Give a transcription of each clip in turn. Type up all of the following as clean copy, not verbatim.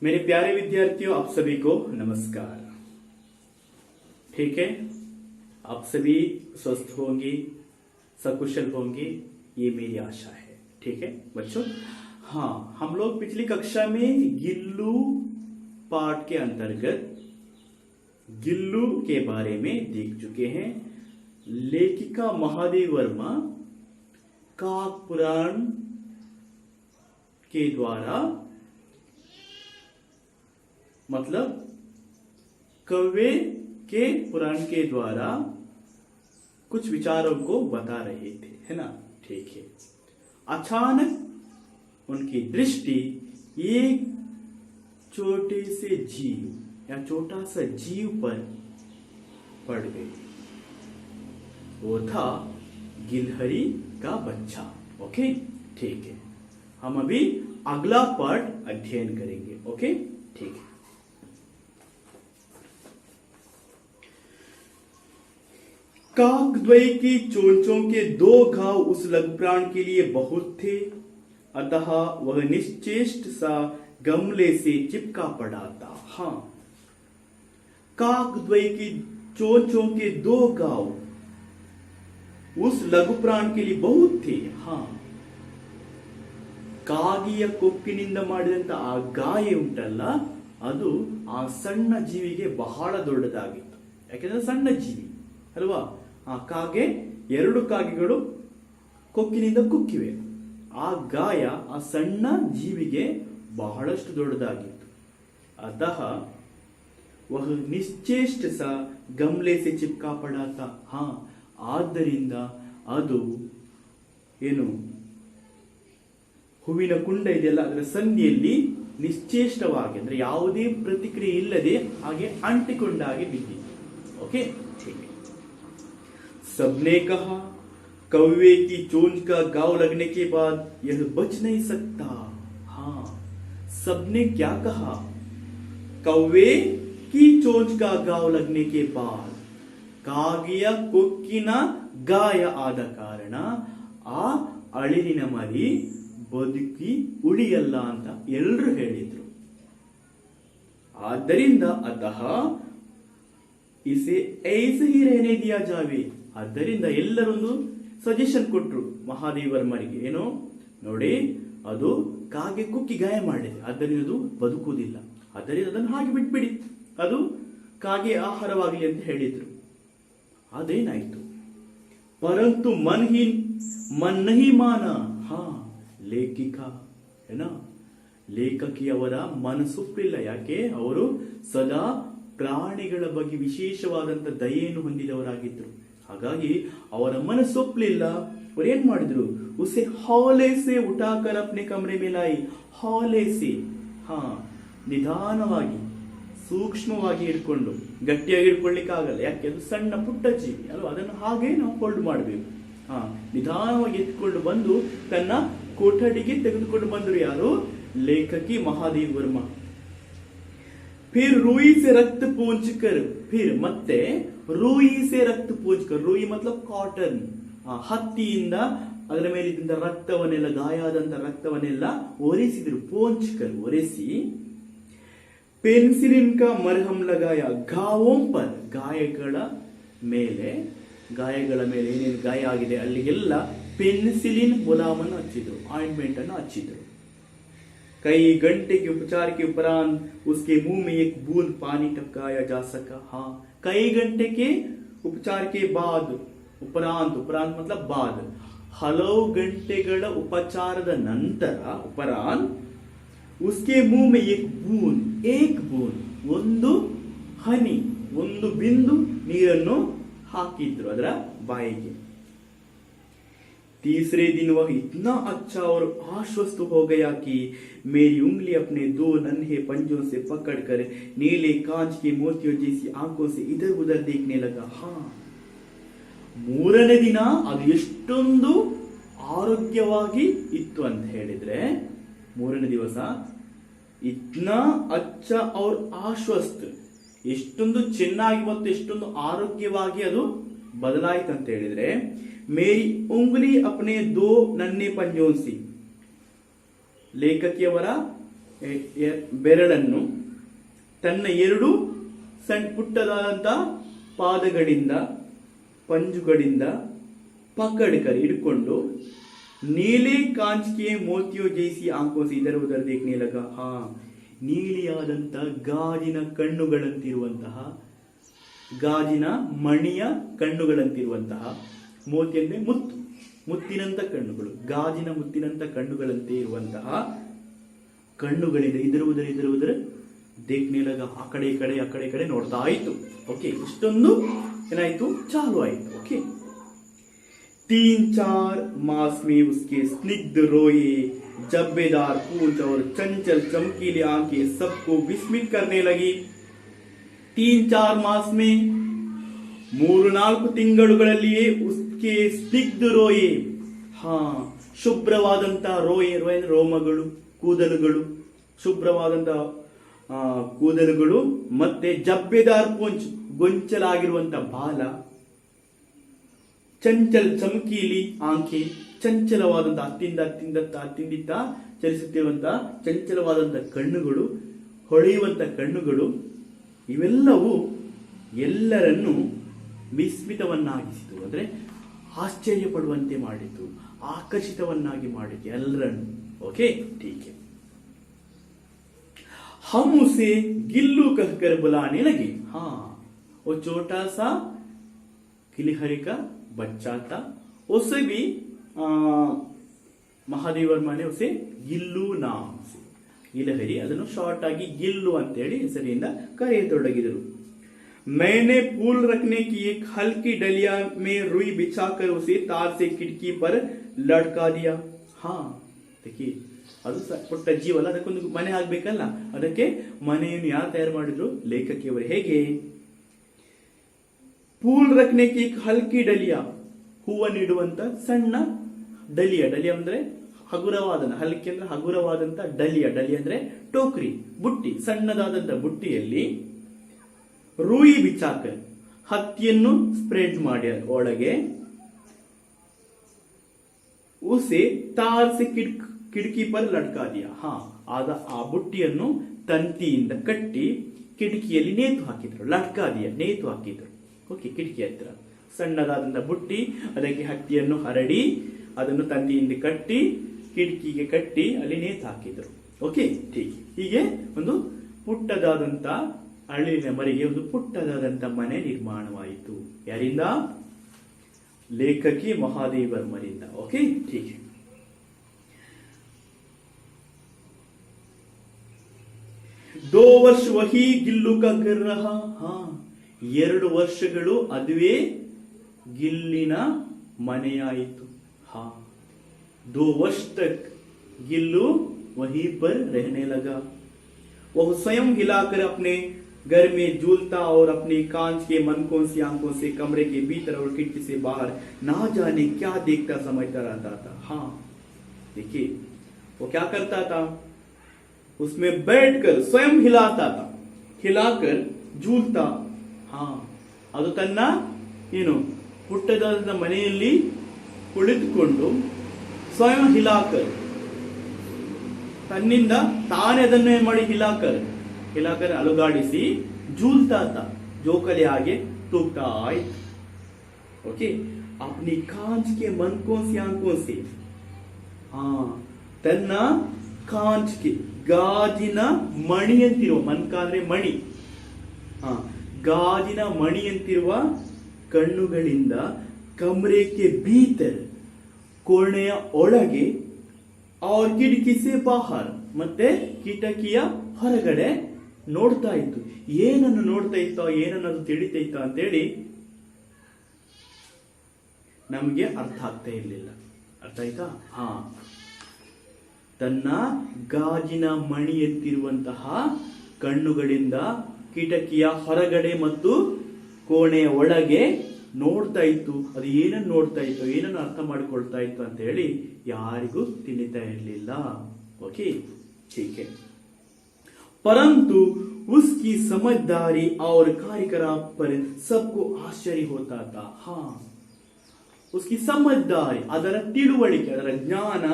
मेरे प्यारे विद्यार्थियों, आप सभी को नमस्कार। ठीक है, आप सभी स्वस्थ होंगे, सकुशल होंगे, ये मेरी आशा है। ठीक है बच्चों, हाँ, हम लोग पिछली कक्षा में गिल्लू पाठ के अंतर्गत गिल्लू के बारे में देख चुके हैं। लेखिका महादेवी वर्मा काक पुराण के द्वारा, मतलब कव्वे के पुराण के द्वारा कुछ विचारों को बता रहे थे, है ना। ठीक है, अचानक उनकी दृष्टि एक छोटे से जीव या छोटा सा जीव पर पड़ गई। वो था गिलहरी का बच्चा। ओके, ठीक है, हम अभी अगला पार्ट अध्ययन करेंगे। ओके, ठीक है। काकद्वय की चोंचों के 2 घाव उस लघुप्राण के लिए बहुत थे, अतः वह निश्चेष्ट सा गमले से चिपका पड़ा था। हाँ, काकद्वय की चोंचों के 2 घाव उस लघुप्राण के लिए बहुत थे। हाँ, ಕಾಗಿಯ ಕೊಕ್ಕಿನಿಂದ ಮಾಡಿದಂತ ಆ ಗಾಯ ಉಂಟಲ್ಲ, ಅದು ಆ ಸಣ್ಣ ಜೀವಿಗೆ ಬಹಳ ದೊಡ್ಡದಾಗಿತ್ತು. ಯಾಕೆಂದ್ರೆ ಸಣ್ಣ ಜೀವಿ ಅಲ್ವಾ. ಆ ಕಾಗೆ 2 ಕಾಗೆಗಳು ಕೊಕ್ಕಿನಿಂದ ಕುಕ್ಕಿವೆ. ಆ ಗಾಯ ಆ ಸಣ್ಣ ಜೀವಿಗೆ ಬಹಳಷ್ಟು ದೊಡ್ಡದಾಗಿತ್ತು. ಅತಃ ವಹ ನಿಶ್ಚೇಷ್ಟ ಸ ಗಮ್ಲೆ ಸೆ ಚಿಪ್ಕಾ ಪಡಾತ. ಹಾ, ಆದ್ದರಿಂದ ಅದು ಏನು ಹೂವಿನ ಕುಂಡ ಇದೆಯಲ್ಲ, ಅದರ ಸಂಧಿಯಲ್ಲಿ ನಿಶ್ಚೇಷ್ಟವಾಗಿ, ಅಂದ್ರೆ ಯಾವುದೇ ಪ್ರತಿಕ್ರಿಯೆ ಇಲ್ಲದೆ ಹಾಗೆ ಅಂಟಿಕೊಂಡಾಗಿ ಬಿದ್ದಿತ್ತು. ಓಕೆ, ठीक है। सबने कहा कौवे की चोंच का घाव लगने के बाद यह बच नहीं सकता। हाँ, सबने क्या कहा? कौवे की चोंच का घाव लगने के बाद ಕಾಗೆಯ ಕೊಕ್ಕಿನ ಗಾಯ ಆದ ಕಾರಣ ಆ ಅಳಿಲಿನ ಮರಿ ಬದುಕಿ ಉಳಿಯಲ್ಲ ಅಂತ ಎಲ್ಲರೂ ಹೇಳಿದ್ರು. ಆದ್ದರಿಂದ ಅತಃ ಇಸೆ ಐಸೆ ಹಿ रहने दिया जावे. ಆದ್ದರಿಂದ ಎಲ್ಲರೊಂದು ಸಜೆಷನ್ ಕೊಟ್ರು ಮಹಾದೇವಿ ವರ್ಮರಿಗೆ. ಏನು ನೋಡಿ, ಅದು ಕಾಗೆ ಕುಕ್ಕಿ ಗಾಯ ಮಾಡಿದೆ, ಆದ್ದರಿಂದ ಅದು ಬದುಕುವುದಿಲ್ಲ, ಆದ್ದರಿಂದ ಅದನ್ನು ಹಾಗೆ ಬಿಟ್ಬಿಡಿ, ಅದು ಕಾಗೆ ಆಹಾರವಾಗಲಿ ಅಂತ ಹೇಳಿದ್ರು. ಅದೇನಾಯ್ತು? ಪರಂತು ಮನ್ ನಹಿ ಮಾನ. ಹಾ, ಲೇಖಿಕಾ ಏನ ಲೇಖಕಿಯವರ ಮನಸ್ಸೊಪ್ಪಿಲ್ಲ. ಯಾಕೆ? ಅವರು ಸದಾ ಪ್ರಾಣಿಗಳ ಬಗ್ಗೆ ವಿಶೇಷವಾದಂತ ದಯೆಯನ್ನು ಹೊಂದಿದವರಾಗಿದ್ರು. ಹಾಗಾಗಿ ಅವರ ಮನಸ್ಸೊಪ್ಪಲಿಲ್ಲ. ಅವ್ರು ಏನ್ ಮಾಡಿದ್ರು? ಉಸೆ ಹೌಲೇಸೆ ಉಟಾಕರ್ ಅಪ್ನೆ ಕಮರೆ ಮೇಲಾಯಿ. ಹೌಲೇಸೆ, ಹಾ, ನಿಧಾನವಾಗಿ ಸೂಕ್ಷ್ಮವಾಗಿ ಹಿಡ್ಕೊಂಡು, ಗಟ್ಟಿಯಾಗಿ ಹಿಡ್ಕೊಳ್ಳಿಕ್ಕೆ ಆಗಲ್ಲ, ಯಾಕೆ? ಅದು ಸಣ್ಣ ಪುಟ್ಟ ಜೀವಿ ಅಲ್ವಾ, ಅದನ್ನು ಹಾಗೆ ನಾವು ಹೋಲ್ಡ್ ಮಾಡಬೇಕು. ಹಾ, ನಿಧಾನವಾಗಿ ಎತ್ಕೊಂಡು ಬಂದು ತನ್ನ ಕೊಠಡಿಗೆ ತೆಗೆದುಕೊಂಡು ಬಂದರು. ಯಾರು? ಲೇಖಕಿ ಮಹಾದೇವಿ ವರ್ಮಾ. फिर रूई से रक्त पोंछ कर, फिर ಮತ್ತೆ ರೂಯಿ से रक्त पोंछ कर, ರೂಯಿ मतलब ಕಾಟನ್, ಹತ್ತಿಯಿಂದ ಅದರ ಮೇಲಿದ್ದ ರಕ್ತವನ್ನೆಲ್ಲ, ಗಾಯಾದಂತ ರಕ್ತವನ್ನೆಲ್ಲ ಒರೆಸಿದ್ರು. ಪೋಂಚ್ಕರ್, ಒರೆಸಿ. ಪೆನ್ಸಿಲಿನ್ ಕಾ ಮರ್ಹಮ್ ಲಗಾಯ ಘಾವೋಂ ಪರ್, ಗಾಯಗಳ ಮೇಲೆ ಏನೇನು ಗಾಯ ಆಗಿದೆ ಅಲ್ಲಿಗೆಲ್ಲ ಪೆನ್ಸಿಲಿನ್ ಮುಲಾಮನ್ನು ಹಚ್ಚಿದ್ರು, ಆಯಿಂಟ್ಮೆಂಟ್ ಅನ್ನು ಹಚ್ಚಿದ್ರು. कई घंटे के उपचार के उपरांत उसके मुंह में एक बूंद पानी टपकाया जा सका. हाँ, कई घंटे के उपचार के बाद, उपरांत मतलब बाद, ಹಲವು ಗಂಟೆಗಳ ಉಪಚಾರದ ನಂತರ, उपरांत उसके मुंह में एक बूंद, ಒಂದು ಹನಿ, ಒಂದು ಬಿಂದು ನೀರನ್ನು ಹಾಕಿದ್ರು ಅದರ ಬಾಯಿಗೆ. तीसरे दिन वह इतना अच्छा और आश्वस्त हो गया कि मेरी उंगली अपने 2 नन्हे पंजों से पकड़कर नीले कांच के मोतियों जैसी आंखों से इधर उधर देखने लगा. हाँ, 3ನೇ ದಿನ ಅದು ಎಷ್ಟೊಂದು ಆರೋಗ್ಯವಾಗಿ ಇತ್ತು ಅಂತ ಹೇಳಿದ್ರೆ, 3ನೇ ದಿವಸ ಇತ್ನಾ ಅಚ್ಚ ಔರ್ ಆಶ್ವಸ್ತ್, ಎಷ್ಟೊಂದು ಚೆನ್ನಾಗಿ ಮತ್ತು ಎಷ್ಟೊಂದು ಆರೋಗ್ಯವಾಗಿ ಅದು ಬದಲಾಯಿತು ಅಂತ ಹೇಳಿದ್ರೆ, ಮೇರಿ ಉಂಗ್ಲಿ ಅಪ್ನೆ 2 ನನ್ನೆ ಪಂಜೋನ್ ಸಿ, ಲೇಖಕಿಯವರ ಬೆರಳನ್ನು ತನ್ನ ಎರಡು ಸಣ್ಣ ಪುಟ್ಟದಾದಂತ ಪಾದಗಳಿಂದ पंजुಗಳಿಂದ पकड़कर ಹಿಡ್ಕೊಂಡು नीले कांच के मोतियों जैसी आंखों से इधर उधर देखने लगा. ನೀಲಿಯಾದಂತ ಗಾಜಿನ ಕಣ್ಣುಗಳಂತಿರುವಂತಹ ಗಾಜಿನ ಮಣಿಯ ಕಣ್ಣುಗಳಂತಿರುವಂತಹ ಮೋತಿ ಅಂದ್ರೆ ಮುತ್ತಿನಂತ ಕಣ್ಣುಗಳು, ಗಾಜಿನ ಮುತ್ತಿನಂತ ಕಣ್ಣುಗಳಂತೆ ಇರುವಂತಹ ಕಣ್ಣುಗಳಿಂದ ಇದರ ಉದರ देखने लगा. ಆ ಕಡೆ ಈ ಕಡೆ ನೋಡ್ತಾ ಆಯ್ತು. ಓಕೆ, ಇಷ್ಟೊಂದು ಏನಾಯ್ತು, ಚಾಲು ಆಯ್ತು. ಓಕೆ, 3-4 मास में उसके स्निग्ध रोए, जब्बेदार पूंछ और चंचल चमकीली आंखें सबको विस्मित करने लगी. 3-4 ಮಾಸ್ में 3-4 ತಿಂಗಳುಗಳಲ್ಲಿಯೇ ಉಸ್ಕೆ ಸ್ನಿಗ್ಧ ರೋಯೆ, ಶುಭ್ರವಾದಂತ ರೋಯೆ ರೋಮಗಳು, ಕೂದಲುಗಳು, ಶುಭ್ರವಾದಂತ ಕೂದಲುಗಳು, ಮತ್ತೆ ಜಬ್ಬೇದಾರ್ ಪೂಂಚ್ ಗೊಂಚಲಾಗಿರುವಂತ ಬಾಲ, ಚಂಚಲ್ ಚಮಕೀಲಿ ಆಂಖೆ, ಚಂಚಲವಾದಂತ ಅತ್ತಿಂದಿತ್ತ ಚಲಿಸುತ್ತಿರುವಂತ ಚಂಚಲವಾದಂತ ಕಣ್ಣುಗಳು, ಹೊಳೆಯುವಂತ ಕಣ್ಣುಗಳು, ಇವೆಲ್ಲವೂ ಎಲ್ಲರನ್ನು ವಿಸ್ಮಿತವನ್ನಾಗಿಸಿತು. ಅಂದ್ರೆ ಆಶ್ಚರ್ಯ ಪಡುವಂತೆ ಮಾಡಿತು, ಆಕರ್ಷಿತವನ್ನಾಗಿ ಮಾಡಿತು ಎಲ್ಲರನ್ನು. ಓಕೆ, ಟೀಕೆ. हम उसे गिल्लू कहकर बुलाने लगे. वो छोटा सा गिलहरी का बच्चा था. उसे भी महादेव वर्मा ने उसे गिल्लू नाम से, ಗಿಲಹರಿ ಅದನ್ನು ಶಾರ್ಟ್ ಆಗಿ ಗಿಲ್ಲು ಅಂತ ಹೇಳಿ ಹೆಸರಿನಿಂದ ಕರೆಯತೊಡಗಿದರು. मैंने फूल रखने की एक हल्की डलिया में रुई बिछाकर उसे तार से खिड़की पर लटका दिया. देखिए, ಅದು ಪುಟ್ಟ ಜೀವಲ್ಲ, ಅದಕ್ಕೊಂದು ಮನೆ ಆಗ್ಬೇಕಲ್ಲ, ಅದಕ್ಕೆ ಮನೆಯನ್ನು ಯಾರು ತಯಾರು ಮಾಡಿದ್ರು, ಲೇಖಕಿಯವರು. ಹೇಗೆ? ಫೂಲ್ ರಖ್ನೆಕಿ ಹಲ್ಕಿ ಡಲಿಯಾ, ಹೂವನ್ನಿಡುವಂತ ಸಣ್ಣ ಡಲಿಯಾ. ಡಲಿಯಾ ಅಂದ್ರೆ ಹಗುರವಾದ, ಹಲ್ಕಿ ಅಂದ್ರೆ ಹಗುರವಾದಂತ ಡಲಿಯಾ. ಡಲಿಯಾ ಅಂದ್ರೆ ಟೋಕ್ರಿ, ಬುಟ್ಟಿ, ಸಣ್ಣದಾದಂತ ಬುಟ್ಟಿಯಲ್ಲಿ ರೂಯಿ ಬಿಚಾಕ, ಹತ್ತಿಯನ್ನು ಸ್ಪ್ರೆಡ್ ಮಾಡಿ ಒಳಗೆ, ಉಸೆ ತಾರ್ ಸೆ ಕಿಟಕಿ ಪರ್ ಲಟ್ಕಾ ದಿಯಾ. ಆ ಬುಟ್ಟಿಯನ್ನು ತಂತಿಯಿಂದ ಕಟ್ಟಿ ಕಿಟಕಿಯಲ್ಲಿ ನೇತು ಹಾಕಿದ್ರು. ಲಟ್ಕಾ ದಿಯಾ, ನೇತು ಹಾಕಿದ್ರು. ಓಕೆ, ಕಿಟಕಿ ಹತ್ರ ಸಣ್ಣದಾದಂತಹ ಬುಟ್ಟಿ, ಅದಕ್ಕೆ ಹತ್ತಿಯನ್ನು ಹರಡಿ ಅದನ್ನು ತಂತಿಯಿಂದ ಕಟ್ಟಿ ಕಿಟಕಿಗೆ ಕಟ್ಟಿ ಅಲ್ಲಿ ನೇತು ಹಾಕಿದ್ರು. ಓಕೆ, ಹೀಗೆ ಒಂದು ಪುಟ್ಟದಾದಂತ ಅಳಿಲಿನ ಮರಿಗೆ ಒಂದು ಪುಟ್ಟದಾದಂತ ಮನೆ ನಿರ್ಮಾಣವಾಯಿತು. ಯಾರಿಂದ? ಲೇಖಕಿ ಮಹಾದೇವ್ ವರ್ಮರಿಂದ. ಓಕೆ, ಟೀಕೆ. 2 ವರ್ಷ ವಹಿ ಗಿಲ್ಲು ಕಾ ಘರ್ ರಹಾ. 2 ವರ್ಷಗಳು ಅದುವೇ ಗಿಲ್ಲಿನ ಮನೆಯಾಯಿತು. 2 ವರ್ಷ ತಕ್ गिल्लू वहीं पर रहने लगा. वह स्वयं हिलाकर अपने घर में झूलता और अपनी कांच के मनकों से आंखों से कमरे के भीतर और खिड़की से बाहर ना जाने क्या देखता समझता रहता था. देखिए, वो क्या करता था, उसमें बैठकर स्वयं हिलाता था, हिलाकर झूलता. ಅದು ತನ್ನ ಏನು ಪುಟ್ಟದಾದ ಮನೆಯಲ್ಲಿ ಕುಳಿತುಕೊಂಡು ಸ್ವಯಂ ಹಿಲಾಕರ್, ತನ್ನಿಂದ ತಾನೇ ಅದನ್ನೇ ಮಾಡಿ ಹಿಲಾಕರ್ ಅಲುಗಾಡಿಸಿ, झूलता था, ಜೋಕಲಿ ಹಾಗೆ ತೂಗ್ತಾ ಆಯ್ತು. ಓಕೆ, अपनी कांच के मनकों से आंखों से, ತನ್ನ ಕಾಂಚ್ ಗೆ ಗಾಜಿನ ಮಣಿಯಂತಿರುವ, ಮನ್ಕ ಅಂದ್ರೆ ಮಣಿ, ಗಾಜಿನ ಮಣಿಯಂತಿರುವ ಕಣ್ಣುಗಳಿಂದ ಕಮರೆಗೆ ಭೀತರ್, ಕೋಣೆಯ ಒಳಗೆ, और ಕಿಟಕಿ ಸೆ ಬಾಹರ್, ಮತ್ತೆ ಕಿಟಕಿಯ ಹೊರಗಡೆ ನೋಡ್ತಾ ಇತ್ತು. ಏನನ್ನು ನೋಡ್ತಾ ಇತ್ತೋ, ಏನನ್ನದು ತಿಳಿತಾ ಇತ್ತೋ ಅಂತೇಳಿ ನಮಗೆ ಅರ್ಥ ಆಗ್ತಾ ಇರಲಿಲ್ಲ. ಅರ್ಥ ಆಯ್ತಾ? ತನ್ನ ಗಾಜಿನ ಮಣಿ ಎತ್ತಿರುವಂತಹ ಕಣ್ಣುಗಳಿಂದ ಕಿಟಕಿಯ ಹೊರಗಡೆ ಮತ್ತು ಕೋಣೆಯ ಒಳಗೆ ನೋಡ್ತಾ ಇತ್ತು. ಅದು ಏನನ್ನು ನೋಡ್ತಾ ಇತ್ತು, ಏನನ್ನು ಅರ್ಥ ಮಾಡಿಕೊಳ್ತಾ ಇತ್ತು ಅಂತ ಹೇಳಿ ಯಾರಿಗೂ ತಿಳಿತಾ ಇರಲಿಲ್ಲ. ಓಕೆ, ठीक है. परंतु उसकी समझदारी और कार्यकलाप पर सबको आश्चर्य होता था. उसकी समझदारी, ಅದರ ತಿಳುವಳಿಕೆ, ಅದರ ಜ್ಞಾನ,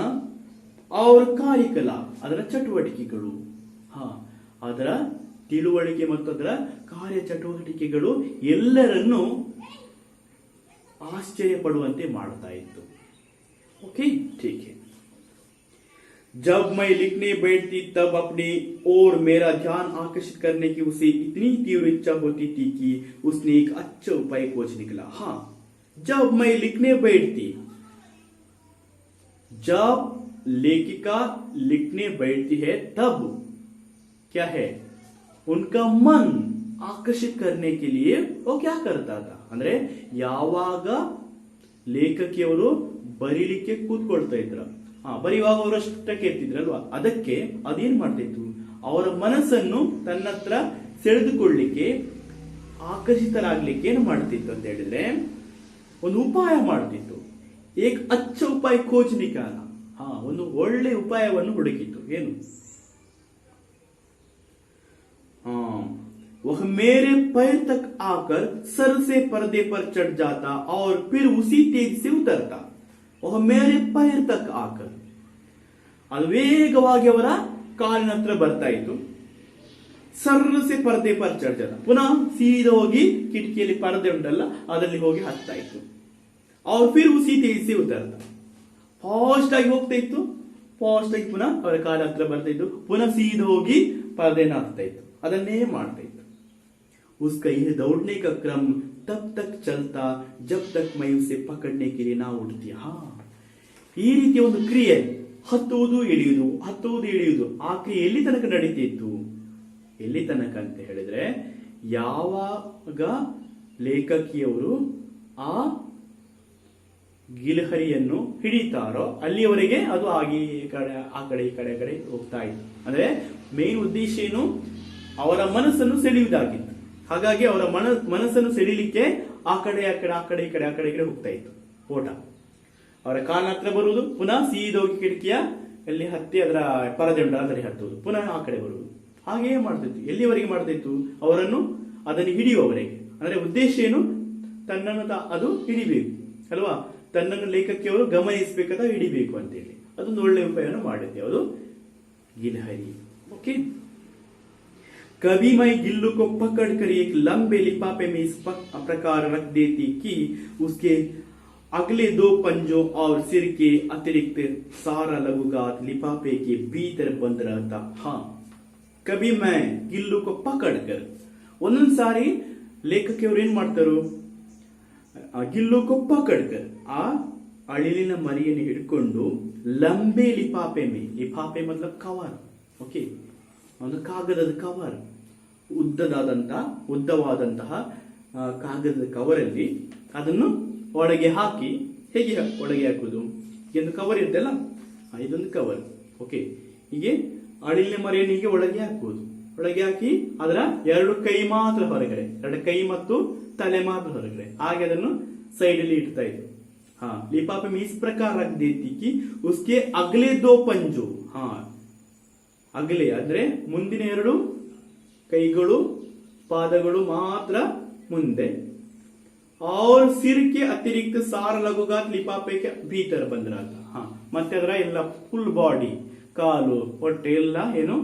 और ಕಾರ್ಯಕಲಾಪ, ಅದರ ಚಟುವಟಿಕೆಗಳು, ಅದರ ತಿಳುವಳಿಕೆ ಮತ್ತು ಅದರ ಕಾರ್ಯಚಟುವಟಿಕೆಗಳು ಎಲ್ಲರನ್ನು ಆಶ್ಚರ್ಯ ಪಡುವಂತೆ ಮಾಡ್ತಾ ಇತ್ತು. ओके ठीक है. जब मैं लिखने बैठती तब अपनी ओर मेरा ध्यान आकर्षित करने की उसे इतनी तीव्र इच्छा होती थी कि उसने एक अच्छा उपाय खोज निकला. हाँ, जब मैं लिखने बैठती, जब लेखिका लिखने बैठती है तब क्या है, उनका मन आकर्षित करने के लिए वो क्या करता था ಅಂದ್ರೆ ಯಾವಾಗ ಲೇಖಕಿಯವರು ಬರೀಲಿಕ್ಕೆ ಕೂತ್ಕೊಳ್ತಾ ಇದ್ರ, ಬರೆಯುವಾಗ ಅವರು ಅಷ್ಟಕ್ಕೆ ಇರ್ತಿದ್ರಲ್ವಾ, ಅದಕ್ಕೆ ಅದೇನ್ ಮಾಡ್ತಿತ್ತು, ಅವರ ಮನಸ್ಸನ್ನು ತನ್ನತ್ರ ಸೆಳೆದುಕೊಳ್ಳಿಕ್ಕೆ ಆಕರ್ಷಿತರಾಗ್ಲಿಕ್ಕೆ ಏನು ಮಾಡ್ತಿತ್ತು ಅಂತ ಹೇಳಿದ್ರೆ ಒಂದು ಉಪಾಯ ಮಾಡ್ತಿತ್ತು. ಏಕ್ ಅಚ್ಚ ಉಪಾಯ ಖೋಜ್ ನಿಕಾಲ, ಒಂದು ಒಳ್ಳೆ ಉಪಾಯವನ್ನು ಹುಡುಕಿತ್ತು. ಏನು, वह मेरे पैर तक आकर सर से पर्दे पर चढ़ जाता और फिर उसी तेज से उतरता. वह मेरे पैर तक आकर, ಅದು ವೇಗವಾಗಿ ಅವರ ಕಾಲಿನ ಹತ್ರ ಬರ್ತಾ ಇತ್ತು. ಸರ್ರಸೆ ಪರದೆ ಪರ್ ಚढ़ जाता, ಪುನಃ ಸೀದಾ ಹೋಗಿ ಕಿಟಕಿಯಲ್ಲಿ ಪರದೆ ಉಂಟಲ್ಲ ಅದರಲ್ಲಿ ಹೋಗಿ ಹತ್ತಾ ಇತ್ತು. ಅವ್ರ ಫಿರ್ ಉಸಿ ತೇಜ್ ಸೆ ಉತರ್ತಾ, ಫಾಸ್ಟ್ ಆಗಿ ಹೋಗ್ತಾ ಇತ್ತು, ಫಾಸ್ಟ್ ಆಗಿ ಪುನಃ ಅವರ ಕಾಲ ಹತ್ರ ಬರ್ತಾ ಇತ್ತು, ಪುನಃ ಸೀದಾ ಹೋಗಿ ಪರದೆನ ಹತ್ತಾ ಇತ್ತು. ಅದನ್ನೇ ಮಾಡ್ತಾ ಇತ್ತು. उसका यह दौड़ने का क्रम तब तक चलता जब तक मैं उसे पकड़ने के लिए ना उठती. ಈ ರೀತಿಯ ಒಂದು ಕ್ರಿಯೆ, ಹತ್ತುವುದು ಇಳಿಯುವುದು, ಹತ್ತುವುದು ಇಳಿಯುವುದು, ಆ ಕ್ರಿಯೆ ಎಲ್ಲಿ ತನಕ ನಡೀತಿತ್ತು, ಎಲ್ಲಿ ತನಕ ಅಂತ ಹೇಳಿದ್ರೆ ಯಾವಾಗ ಲೇಖಕಿಯವರು ಆ ಗಿಲಹರಿಯನ್ನು ಹಿಡಿತಾರೋ ಅಲ್ಲಿಯವರೆಗೆ ಅದು ಆಗಿ ಆ ಕಡೆ ಈ ಕಡೆ ಹೋಗ್ತಾ ಇತ್ತು. ಅಂದ್ರೆ ಮೇನ್ ಉದ್ದೇಶ ಏನು, ಅವರ ಮನಸ್ಸನ್ನು ಸೆಳೆಯುವುದಾಗಿತ್ತು. ಹಾಗಾಗಿ ಅವರ ಮನಸ್ಸನ್ನು ಸೆಳಿಲಿಕ್ಕೆ ಆ ಕಡೆ ಈ ಕಡೆ ಹೋಗ್ತಾ ಇತ್ತು ಓಟ. ಅವರ ಕಾಲ ಹತ್ರ ಬರುವುದು, ಪುನಃ ಸೀದೋಗಿ ಕಿಟಕಿಯ ಎಲ್ಲಿ ಹತ್ತಿ ಅದರ ಪರದೆ ಉಂಟ ಅದರಲ್ಲಿ ಹತ್ತುವುದು, ಪುನಃ ಆ ಕಡೆ ಬರುವುದು. ಹಾಗೆಯೇ ಮಾಡ್ತಿತ್ತು. ಎಲ್ಲಿವರೆಗೆ ಮಾಡ್ತಿತ್ತು, ಅವರನ್ನು ಅದನ್ನು ಹಿಡಿಯುವವರೆಗೆ. ಅಂದ್ರೆ ಉದ್ದೇಶ ಏನು, ತನ್ನನ್ನು ಅದು ಹಿಡಿಬೇಕು ಅಲ್ವಾ, ತನ್ನನ್ನು ಲೇಖಕಿಯವರು ಗಮನಿಸಬೇಕಾದ ಹಿಡಿಬೇಕು ಅಂತೇಳಿ ಅದೊಂದು ಒಳ್ಳೆ ಉಪಾಯವನ್ನು ಮಾಡಿದ್ದೆ ಅದು ಗಿಲಹರಿ. ಓಕೆ. कभी मैं गिल्लू को पकड़कर एक लंबे लिफाफे में इस प्रकार रख देती कि उसके अगले 2 पंजों और सिर के अतिरिक्त सारा लघुगात लिफाफे के भीतर बंद रहता. हाँ, कभी मैं गिल्लू को पकड़कर, ಒಂದೊಂದು ಸಾರಿ ಲೇಖಕಿಯವರು ಏನ್ ಮಾಡ್ತಾರೋ, ಗಿಲ್ಲು को पकड़कर ಆ ಅಳಿಲಿನ ಮರಿಯನ್ನು ಹಿಡ್ಕೊಂಡು ಲಂಬೆ ಲಿಫಾಫೆ ಮೇ, ಲಿಫಾಫೆ मतलब ಕವರ್, ಓಕೆ, ಒಂದು ಕಾಗದದ ಕವರ್, ಉದ್ದವಾದಂತಹ ಕಾಗದದ ಕವರಲ್ಲಿ ಅದನ್ನು ಒಳಗೆ ಹಾಕಿ, ಹೇಗೆ ಒಳಗೆ ಹಾಕುದು, ಒಂದು ಕವರ್ ಇರ್ತಲ್ಲ, ಇದೊಂದು ಕವರ್, ಓಕೆ, ಹೀಗೆ ಅಳಿಲಿನ ಮರಿಯನ್ನು ಹೀಗೆ ಒಳಗೆ ಹಾಕುವುದು. ಒಳಗೆ ಹಾಕಿ ಅದರ 2 ಕೈ ಮಾತ್ರ ಹೊರಗಡೆ, 2 ಕೈ ಮತ್ತು ತಲೆ ಮಾತ್ರ ಹೊರಗಡೆ, ಹಾಗೆ ಅದನ್ನು ಸೈಡ್ ಅಲ್ಲಿ ಇಡ್ತಾ ಇತ್ತು. लिफाफे में इस प्रकार रख देती कि उसके अगले 2 पंजों, ಅಗಲೆ ಅಂದ್ರೆ ಮುಂದಿನ 2 ಕೈಗಳು ಪಾದಗಳು ಮಾತ್ರ ಮುಂದೆ, और सिर के अतिरिक्त सारा लघुगात लिफाफे के भीतर बंद रहता. ಮತ್ತೆ ಅದರ ಎಲ್ಲ ಫುಲ್ ಬಾಡಿ, ಕಾಲು ಹೊಟ್ಟೆ ಎಲ್ಲ ಏನು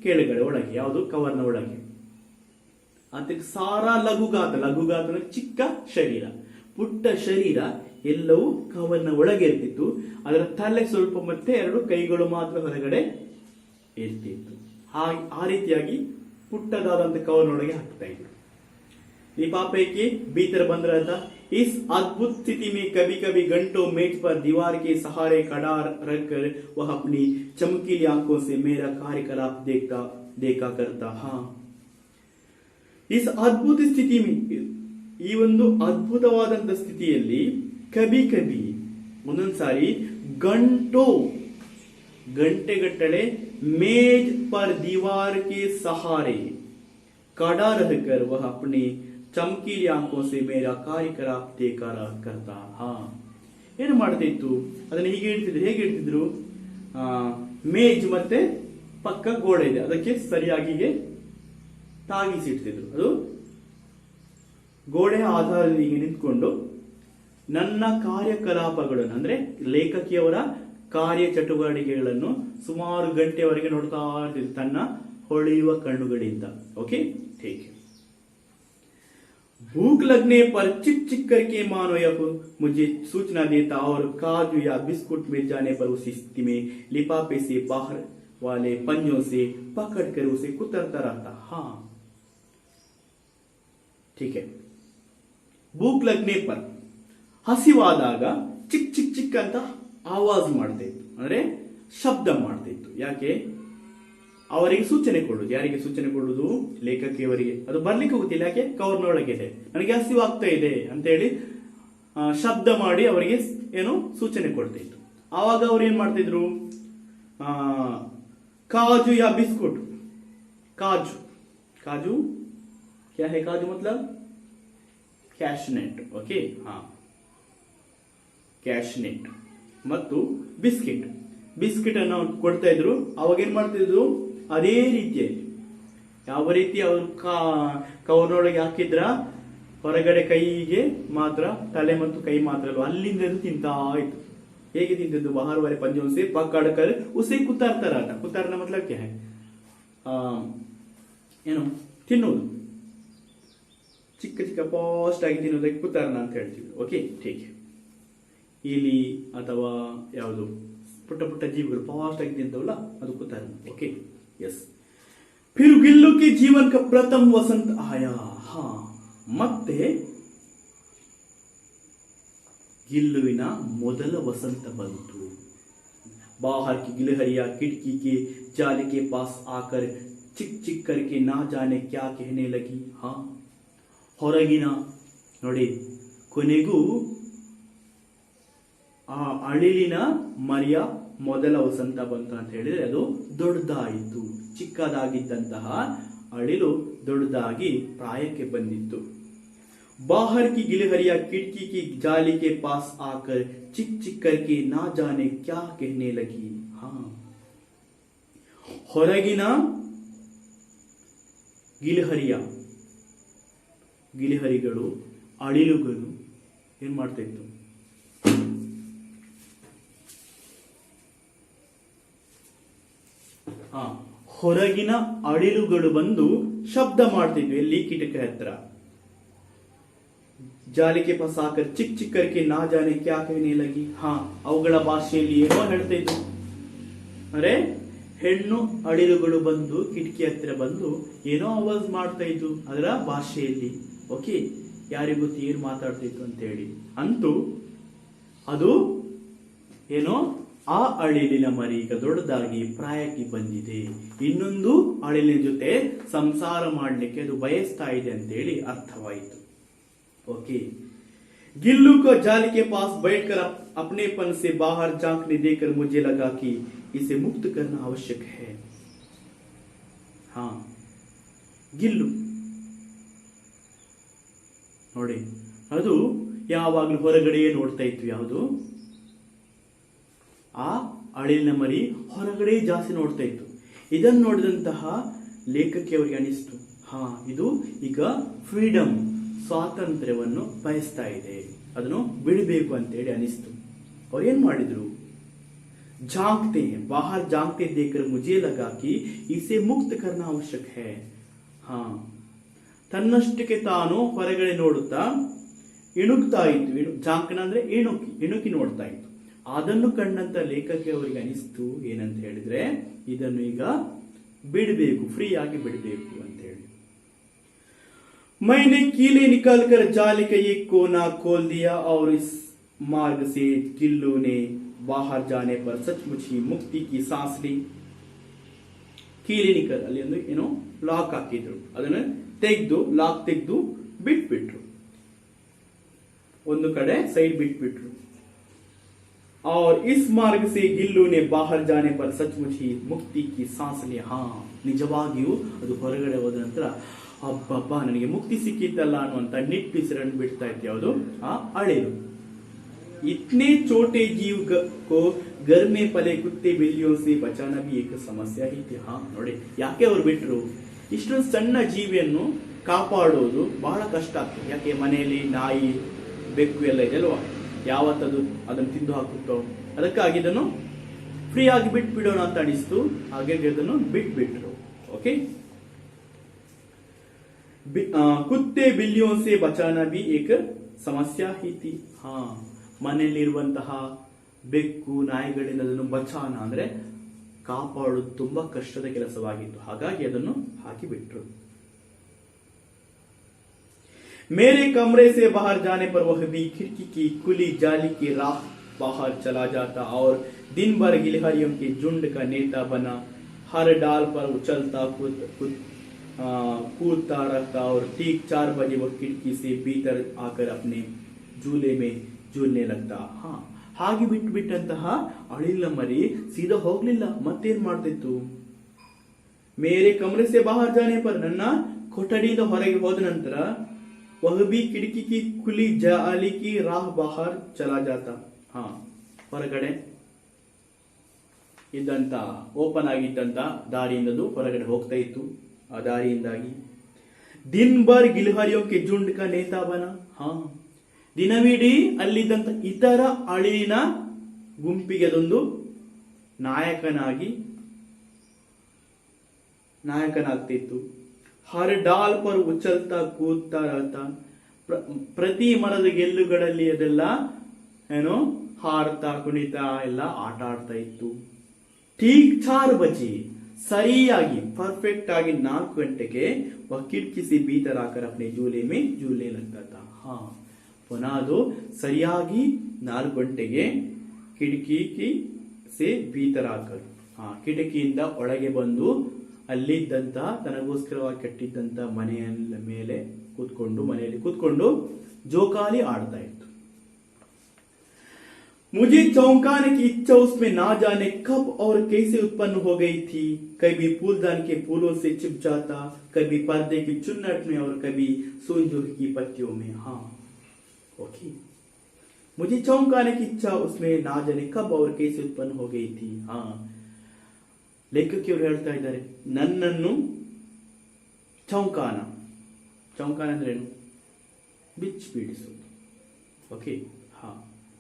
ಕೆಳಗಡೆ ಒಳಗೆ, ಯಾವುದು ಕವರ್ನ ಒಳಗೆ. ಅದಕ್ಕೆ ಸಾರಾ ಲಘುಗಾತ, ಲಘುಗಾತ ಅಂದ್ರೆ ಚಿಕ್ಕ ಶರೀರ, ಪುಟ್ಟ ಶರೀರ ಎಲ್ಲವೂ ಕವರ್ನ ಒಳಗೆ ಇರ್ತಿತ್ತು. ಅದರ ತಲೆ ಸ್ವಲ್ಪ ಮತ್ತೆ 2 ಕೈಗಳು ಮಾತ್ರ ಹೊರಗಡೆ ಇರ್ತಿತ್ತು. ಆ ರೀತಿಯಾಗಿ ಪುಟ್ಟದಾದಂತ ಕವರ್ನೊಳಗೆ ಹಾಕ್ತಾ ಇದ್ರು. लिफाफे के भीतर बंद रहता. इस अद्भुत स्थिति में कभी कभी घंटों मेज पर दीवार के सहारे खड़ा रखकर वह अपनी चमकीली आंखों से मेरा कार्यकलाप देखा करता. इस अद्भुत स्थिति में, ಈ ಒಂದು ಅದ್ಭುತವಾದಂತ ಸ್ಥಿತಿಯಲ್ಲಿ ಕಭಿ ಕಭಿ ಒಂದೊಂದು ಸಾರಿ ಗಂಟೆಗಟ್ಟಲೆ मेज पर दीवार के सहारे खड़ा रहकर वह अपनी चमकीली आंखों से मेरा कार्यकलाप देखा करता. ಏನು ಮಾಡ್ತಿತ್ತು, ಅದನ್ನ ಹೀಗೆ ಇಡ್ತಿದ್ರು. ಹೇಗೆ ಇಡ್ತಿದ್ರು, ಮೇಜ್ ಮತ್ತೆ ಪಕ್ಕ ಗೋಡೆ ಇದೆ, ಅದಕ್ಕೆ ಸರಿಯಾಗಿ ತಾಗಿಸಿ ಇಡ್ತಿದ್ರು. ಅದು ಗೋಡೆಯ ಆಧಾರದಲ್ಲಿ ಹೀಗೆ ನಿಂತ್ಕೊಂಡು ನನ್ನ ಕಾರ್ಯಕಲಾಪಗಳನ್ನು, ಅಂದ್ರೆ ಲೇಖಕಿಯವರ ಕಾರ್ಯ ಚಟುವಟಿಕೆಗಳನ್ನು ಸುಮಾರು ಗಂಟೆವರೆಗೆ ನೋಡ್ತಾ ಇರ್ತಿದ್ರು. ತನ್ನ ಹೊಳೆಯುವ कಣ್ಣುಗಳಿಂದ. ओके ठीक है. भूख लगने पर चिक चिक करके मानो यह मुझे सूचना देता और काजू या बिस्कुट मिल जाने पर उसी स्थिति में लिफाफे से बाहर वाले पंजों से पकड़कर उसे कुतरता रहता. हाँ ठीक है. भूख लगने पर ಹಸಿವಾದಾಗ ಚಿಕ್ ಚಿಕ್ ಚಿಕ್ ಅಂತ ಆವಾಜ್ ಮಾಡ್ತಾ ಇತ್ತು, ಅಂದ್ರೆ ಶಬ್ದ ಮಾಡ್ತಾ ಇತ್ತು. ಯಾಕೆ? ಅವರಿಗೆ ಸೂಚನೆ ಕೊಡುದು. ಯಾರಿಗೆ ಸೂಚನೆ ಕೊಡುದು? ಲೇಖಕಿಯವರಿಗೆ. ಅದು ಬರ್ಲಿಕ್ಕೆ ಹೋಗುತ್ತಿಲ್ಲ. ಯಾಕೆ? ಕವರ್ನೊಳಗಿದೆ, ನನಗೆ ಹಸಿವಾಗ್ತಾ ಇದೆ ಅಂತ ಹೇಳಿ ಶಬ್ದ ಮಾಡಿ ಅವರಿಗೆ ಏನು ಸೂಚನೆ ಕೊಡ್ತಾ ಇತ್ತು. ಆವಾಗ ಅವ್ರು ಏನ್ ಮಾಡ್ತಿದ್ರು? काजू या बिस्कुट. काजू, काजू क्या है? काजू मतलब ಕ್ಯಾಶ್ನೆಟ್. ಓಕೆ ಹಾ, ಕ್ಯಾಶ್ನೆಟ್ ಮತ್ತು ಬಿಸ್ಕೆಟ್. ಬಿಸ್ಕೆಟ್ ಅನ್ನು ಕೊಡ್ತಾ ಇದ್ರು. ಅವಾಗ ಏನ್ ಮಾಡ್ತಿದ್ರು? ಅದೇ ರೀತಿಯಾಗಿ ಯಾವ ರೀತಿ ಅವರು ಕವರ್ನೊಳಗೆ ಹಾಕಿದ್ರ, ಹೊರಗಡೆ ಕೈಗೆ ಮಾತ್ರ, ತಲೆ ಮತ್ತು ಕೈ ಮಾತ್ರ ಅಲ್ವಾ, ಅಲ್ಲಿಂದ ತಿಂತಾ ಇತ್ತು. ಹೇಗೆ ತಿಂತಿದ್ದು? बाहर वाले पंजों से पकड़ कर उसे कुतरता रहता. कुतरना मतलब क्या है? ಏನು ತಿನ್ನೋದು, ಚಿಕ್ಕ ಚಿಕ್ಕ ಪಾಸ್ಟ್ ಆಗಿ ತಿನ್ನೋದಕ್ಕೆ ಕುತರ್ನ ಅಂತ ಹೇಳ್ತೀವಿ. ಓಕೆ ಠೀಕ್. ಇಲಿ ಅಥವಾ ಯಾವುದು ಪುಟ್ಟ ಪುಟ್ಟ ಜೀವಿಗಳು ಫಾಸ್ಟ್ ಆಗಿ ತಿಂತವಲ್ಲ, ಅದು ಕುತರ್ನ. Okay yes. फिर गिल्लू के जीवन का प्रथम वसंत आया. ಹಾ, ಮತ್ತೆ गिल्लुविನ ಮೊದಲ ವಸಂತ ಬಂತು. बाहर की गिलहरियां खिड़की के जाले के पास आकर चिक चिक करके ना जाने क्या कहने लगी. हाँ, ಹೊರಗಿನ ನೋಡಿ, ಕೊನೆಗೂ ಆ ಅಳಿಲಿನ ಮರಿಯ ಮೊದಲ ವಸಂತ ಬಂತು ಅಂತ ಹೇಳಿದ್ರೆ ಅದು ದೊಡ್ಡದಾಯಿತು. ಚಿಕ್ಕದಾಗಿದ್ದಂತಹ ಅಳಿಲು ದೊಡ್ಡದಾಗಿ ಪ್ರಾಯಕ್ಕೆ ಬಂದಿತ್ತು. बाहर की गिलहरियां खिड़की की जाली के पास आकर चिक चिक करके ना जाने क्या कहने लगी. हाँ, ಹೊರಗಿನ ಗಿಲಹರಿಗಳು, ಅಳಿಲುಗಳು ಏನ್ ಮಾಡ್ತಾ ಇತ್ತು? ಹೊರಗಿನ ಅಳಿಲುಗಳು ಬಂದು ಶಬ್ದ ಮಾಡ್ತಿದ್ವಿ. ಎಲ್ಲಿ? ಕಿಟಕಿ ಹತ್ರ. ಜಾಲಿ ಕೆ ಪಾಸ್ ಆಕರ್ ಚಿಕ್ ಚಿಕ್ ಕರ್ಕೆ ನಾ ಜಾನೆ ಕ್ಯಾ ಕಹನೆ ಲಗಿ. ಹಾ, ಅವುಗಳ ಭಾಷೆಯಲ್ಲಿ ಏನೋ ಹೇಳ್ತಾ ಇದ್ರು. ಅಂದ್ರೆ ಹೆಣ್ಣು ಅಳಿಲುಗಳು ಬಂದು ಕಿಟಕಿ ಹತ್ತಿರ ಬಂದು ಏನೋ ಆವಾಜ್ ಮಾಡ್ತಾ ಇದ್ದು ಅದರ ಭಾಷೆಯಲ್ಲಿ. ಓಕೆ, ಯಾರಿಗೂ ಗೊತ್ತು ಏನು ಮಾತಾಡ್ತಾ ಇತ್ತು ಅಂತ ಹೇಳಿ. ಅಂತೂ ಅದು ಏನೋ ಆ ಅಳಿಲಿನ ಮರಿ ಈಗ ದೊಡ್ಡದಾಗಿ ಪ್ರಾಯಕ್ಕೆ ಬಂದಿದೆ. ಇನ್ನೊಂದು ಅಳಿಲಿನ ಜೊತೆ ಸಂಸಾರ ಮಾಡಲಿಕ್ಕೆ ಅದು ಬಯಸ್ತಾ ಇದೆ ಅಂತ ಹೇಳಿ ಅರ್ಥವಾಯಿತು. ओके. गिल्लू को जाल के पास बैठकर अपनेपन से बाहर झांकने देकर मुझे लगा कि इसे मुक्त करना आवश्यक है. हाँ, ಗಿಲ್ಲು ನೋಡಿ, ಅದು ಯಾವಾಗಲೂ ಹೊರಗಡೆಯೇ ನೋಡ್ತಾ ಇತ್ತು. ಯಾವುದು? ಆ ಅಳಿಲಿನ ಮರಿ ಹೊರಗಡೆ ಜಾಸ್ತಿ ನೋಡ್ತಾ ಇತ್ತು. ಇದನ್ನು ನೋಡಿದಂತಹ ಲೇಖಕಿಯವರಿಗೆ ಅನಿಸ್ತು, ಹಾ, ಇದು ಈಗ ಫ್ರೀಡಮ್, ಸ್ವಾತಂತ್ರ್ಯವನ್ನು ಬಯಸ್ತಾ ಇದೆ, ಅದನ್ನು ಬಿಡಬೇಕು ಅಂತೇಳಿ ಅನಿಸ್ತು. ಅವ್ರು ಏನ್ ಮಾಡಿದ್ರು? झांकते हैं, बाहर झांकते देखकर मुझे लगा कि इसे मुक्त करना आवश्यक है. ಹಾ, ತನ್ನಷ್ಟಕ್ಕೆ ತಾನು ಹೊರಗಡೆ ನೋಡುತ್ತಾ ಇಣುಕ್ತಾ ಇತ್ತು. ಜಾಂಕನ ಅಂದ್ರೆ ಇಣುಕಿ ನೋಡ್ತಾ ಇತ್ತು. ಅದನ್ನು ಕಂಡಂತ ಲೇಖಕಿ ಅವರಿಗೆ ಅನಿಸ್ತು ಏನಂತ ಹೇಳಿದ್ರೆ, ಇದನ್ನು ಈಗ ಬಿಡಬೇಕು, ಫ್ರೀ ಆಗಿ ಬಿಡಬೇಕು ಅಂತ ಹೇಳಿ. मैंने कीले निकालकर जाल का एक कोना खोल दिया और इस मार्ग से गिल्लू ने बाहर जाने पर सचमुच ही मुक्ति की सांस ली. ಕೀಲಿ ನಿಕಲ್ ಅಲ್ಲಿ ಒಂದು ಏನೋ ಲಾಕ್ ಹಾಕಿದ್ರು, ಅದನ್ನ ತೆಗೆದು ಲಾಕ್ ತೆಗೆದು ಬಿಟ್ಬಿಟ್ರು, ಒಂದು ಕಡೆ ಸೈಡ್ ಬಿಟ್ಬಿಟ್ರು. और इस मार्ग से गिल्लू ने बाहर जाने पर सचमुच ही मुक्ति की सांस ली. ಹಾ, ನಿಜವಾಗಿಯೂ ಅದು ಹೊರಗಡೆ ಹೋದ ನಂತರ ಅಬ್ಬಬ್ಬಾ ನನಗೆ ಮುಕ್ತಿ ಸಿಕ್ಕಿತ್ತಲ್ಲ ಅನ್ನುವಂತ ನಿಟ್ಟುಸಿರನ್ನು ಬಿಡ್ತಾ ಇತ್ತು. ಯಾವುದು? ಆ ಅಳಿಲು. इतने छोटे जीव को घर में पले कुत्ते बिल्लियों से बचाना भी एक समस्या ही थी. ಹಾ ನೋಡಿ, ಯಾಕೆ ಅವ್ರು ಬಿಟ್ರು? ಇಷ್ಟೊಂದು ಸಣ್ಣ ಜೀವಿಯನ್ನು ಕಾಪಾಡೋದು ಬಹಳ ಕಷ್ಟ ಆಗ್ತದೆ. ಯಾಕೆ? ಮನೆಯಲ್ಲಿ ನಾಯಿ ಬೆಕ್ಕು ಎಲ್ಲ ಇದೆ ಅಲ್ವಾ, ಯಾವತ್ತದು ಅದನ್ನು ತಿಂದು ಹಾಕುತ್ತೋ, ಅದಕ್ಕಾಗಿ ಇದನ್ನು ಫ್ರೀ ಆಗಿ ಬಿಟ್ಬಿಡೋಣ ಅಂತ ಅನಿಸ್ತು. ಹಾಗೆ ಅದನ್ನು ಬಿಟ್ಬಿಟ್ರು. ओके। कुत्ते बिल्लियों से बचाना भी एक ಸಮಸ್ಯೆ ही थी। ಹಾ, ಮನೆಯಲ್ಲಿರುವಂತಹ ಬೆಕ್ಕು ನಾಯಿಗಳಿಂದ ಅದನ್ನು ಬಚಾನ ಅಂದ್ರೆ ಕಾಪಾಡುವುದು ತುಂಬಾ ಕಷ್ಟದ ಕೆಲಸವಾಗಿತ್ತು, ಹಾಗಾಗಿ ಅದನ್ನು ಹಾಕಿಬಿಟ್ರು। मेरे कमरे से बाहर जाने पर वह भी खिड़की की खुली जाली की राह बाहर चला जाता और दिन भर गिलहरियों के झुंड का नेता बना हर डाल पर उछलता कूदता रहता और ठीक 4 बजे वह खिड़की से भीतर आकर अपने झूले में झूलने लगता। हाँ, ಹಾಗೆ ಬಿಟ್ಟಂತಹ ಅಳಿಲ ಮರಿ ಸೀದಾ ಹೋಗ್ಲಿಲ್ಲ, ಮತ್ತೇನ್ ಮಾಡ್ತಿತ್ತು? ಮೇರೆ ಕಮರೆ ಸೆ ಬಾಹರ್ ಜಾನೆ ಪರ್, ನನ್ನ ಕೊಠಡಿಯಿಂದ ಹೊರಗೆ ಹೋದ ನಂತರ वह भी खिड़की की खुली जाली की राह बाहर चला जाता। ಹಾ, ಹೊರಗಡೆ ಇದ್ದಂತ ಓಪನ್ ಆಗಿದ್ದಂತ ದಾರಿಯಿಂದ ಹೊರಗಡೆ ಹೋಗ್ತಾ ಇತ್ತು। ಆ ದಾರಿಯಿಂದಾಗಿ ದಿನ್ ಭರ್ ಗಿಲ್ಹರಿಯೋ ಕೆ ಜುಂಡ್ ಕಾ ನೇತಾ ಬನ। ಹಾ, ದಿನವಿಡೀ ಅಲ್ಲಿದ್ದಂತ ಇತರ ಅಳಿಲಿನ ಗುಂಪಿಗೆ ಅದೊಂದು ನಾಯಕನಾಗ್ತಿತ್ತು। ಹರ್ ಡಾಲ್ ಪರ್ ಉಚ್ಚಲ್ತಾ ಕೂದ್ತಾ रहता, ಪ್ರತಿ ಮರದ ಗೆಲ್ಲುಗಳಲ್ಲಿ ಅದೆಲ್ಲ ಏನೋ ಹಾರ್ತಾ ಕುಣಿತಾ ಎಲ್ಲ ಆಟ ಆಡ್ತಾ ಇತ್ತು। ಠೀಕ್ 4 ಬಜೆ, ಸರಿಯಾಗಿ ಪರ್ಫೆಕ್ಟ್ ಆಗಿ 4 ಗಂಟೆಗೆ वह खिड़की से भीतर आकर अपने झूले में झूलने लगता था। ಹಾ, ಪುನಃ ಅದು ಸರಿಯಾಗಿ 4 ಗಂಟೆಗೆ ಕಿಟಕಿ ಸೆ ಭೀತರ ಆಕರ್, ಕಿಟಕಿಯಿಂದ ಒಳಗೆ ಬಂದು ಅಲ್ಲಿದ್ದಂತಹ ತನಗೋಸ್ಕರವಾಗಿ ಕಟ್ಟಿದ್ದಂತ ಮನೆಯಲ್ಲಿ ಕೂತ್ಕೊಂಡು ಜೋಕಾಲಿ ಆಡ್ತಾ ಇತ್ತು। मुझे चौंकाने की इच्छा उसमें ना जाने कब और कैसे उत्पन्न हो गई थी। कभी फूलदान के फूलों से छिप जाता, कभी पर्दे की चुन्नट में और कभी सूरजमुखी की पत्तियों में। हाँ, ओके। मुझे चौंकाने की इच्छा उसमें ना जाने कब और कैसे उत्पन्न हो गई थी। हाँ, ಲೇಖಕಿಯವರು ಹೇಳ್ತಾ ಇದ್ದಾರೆ, ನನ್ನನ್ನು ಚೌಂಕಾನ ಅಂದ್ರೇನು? ಬಿಚ್ಚಿ ಬೀಳಿಸುವುದು। ಓಕೆ, ಹಾ,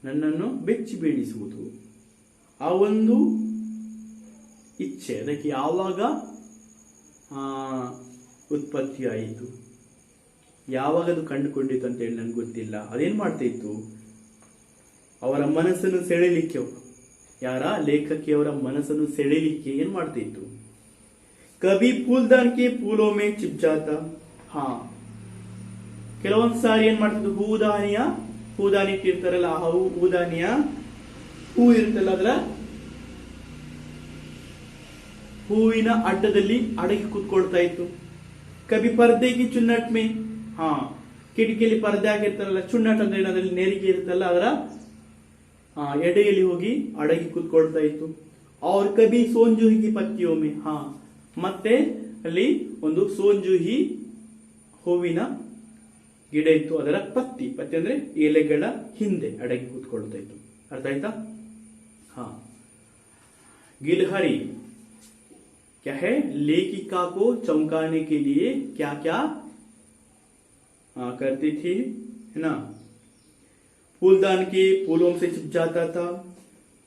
ನನ್ನನ್ನು ಬೆಚ್ಚಿ ಬೀಳಿಸುವುದು ಆ ಒಂದು ಇಚ್ಛೆ ಅದಕ್ಕೆ ಯಾವಾಗ ಉತ್ಪತ್ತಿ ಆಯಿತು, ಯಾವಾಗ ಅದು ಕಂಡುಕೊಂಡಿತ್ತು ಅಂತ ಹೇಳಿ ನನ್ಗೆ ಗೊತ್ತಿಲ್ಲ। ಅದೇನ್ ಮಾಡ್ತಾ ಇತ್ತು? ಅವರ ಮನಸ್ಸನ್ನು ಸೆಳೆಯಲಿಕ್ಕೆ, ಯಾರ ಲೇಖಕಿಯವರ ಮನಸ್ಸನ್ನು ಸೆಳೆಯಲಿಕ್ಕೆ ಏನ್ ಮಾಡ್ತಾ ಇತ್ತು? ಕವಿ ಫೂಲ್ದಾನ್ ಕೆ ಫೂಲೋ ಮೇ ಚಿಪ್ ಜಾತಾ। ಹಾ, ಕೆಲವೊಂದ್ ಸಾರಿ ಏನ್ ಮಾಡ್ತಿತ್ತು? ಹೂದಾನಿ ಇಟ್ಟಿರ್ತಾರಲ್ಲ, ಆ ಹೂದಾನಿಯ ಹೂ ಇರುತ್ತಲ್ಲ, ಅದರ ಹೂವಿನ ಅಡ್ಡದಲ್ಲಿ ಅಡಗಿ ಕೂತ್ಕೊಳ್ತಾ ಇತ್ತು। ಕವಿ ಪರ್ದೆಗೆ ಚುನ್ನಟ್ ಮೇ, ಹಾ, ಕಿಟಕಿಯಲ್ಲಿ ಪರ್ದೆ ಆಗಿರ್ತಾರಲ್ಲ, ಚುನ್ನಟ್ ಅಂದ್ರೆ ಅದರಲ್ಲಿ ನೆರಿಗೆ ಇರುತ್ತಲ್ಲ, ಅದರ ಎಡೆಯಲ್ಲಿ ಹೋಗಿ ಅಡಗಿ ಕೂತ್ಕೊಳ್ತಾ ಇತ್ತು। ಅವ್ರ ಕಬಿ ಸೋಂಜುಹಿ ಪತ್ತಿಯೋ ಮೇ, ಹಾ, ಮತ್ತೆ ಅಲ್ಲಿ ಒಂದು ಸೋಂಜುಹಿ ಹೂವಿನ ಗಿಡ ಇತ್ತು, ಅದರ ಪತ್ತಿ ಅಂದ್ರೆ ಎಲೆಗಳ ಹಿಂದೆ ಅಡಗಿ ಕೂತ್ಕೊಳ್ತಾ ಇತ್ತು। ಅರ್ಥ ಆಯ್ತಾ? ಹಾ, ಗಿಲ್ಹರಿ क्या है? लेखिका को चमकाने के लिए क्या क्या करती थी, है ना? फूलदान के फूलों से छिप जाता था,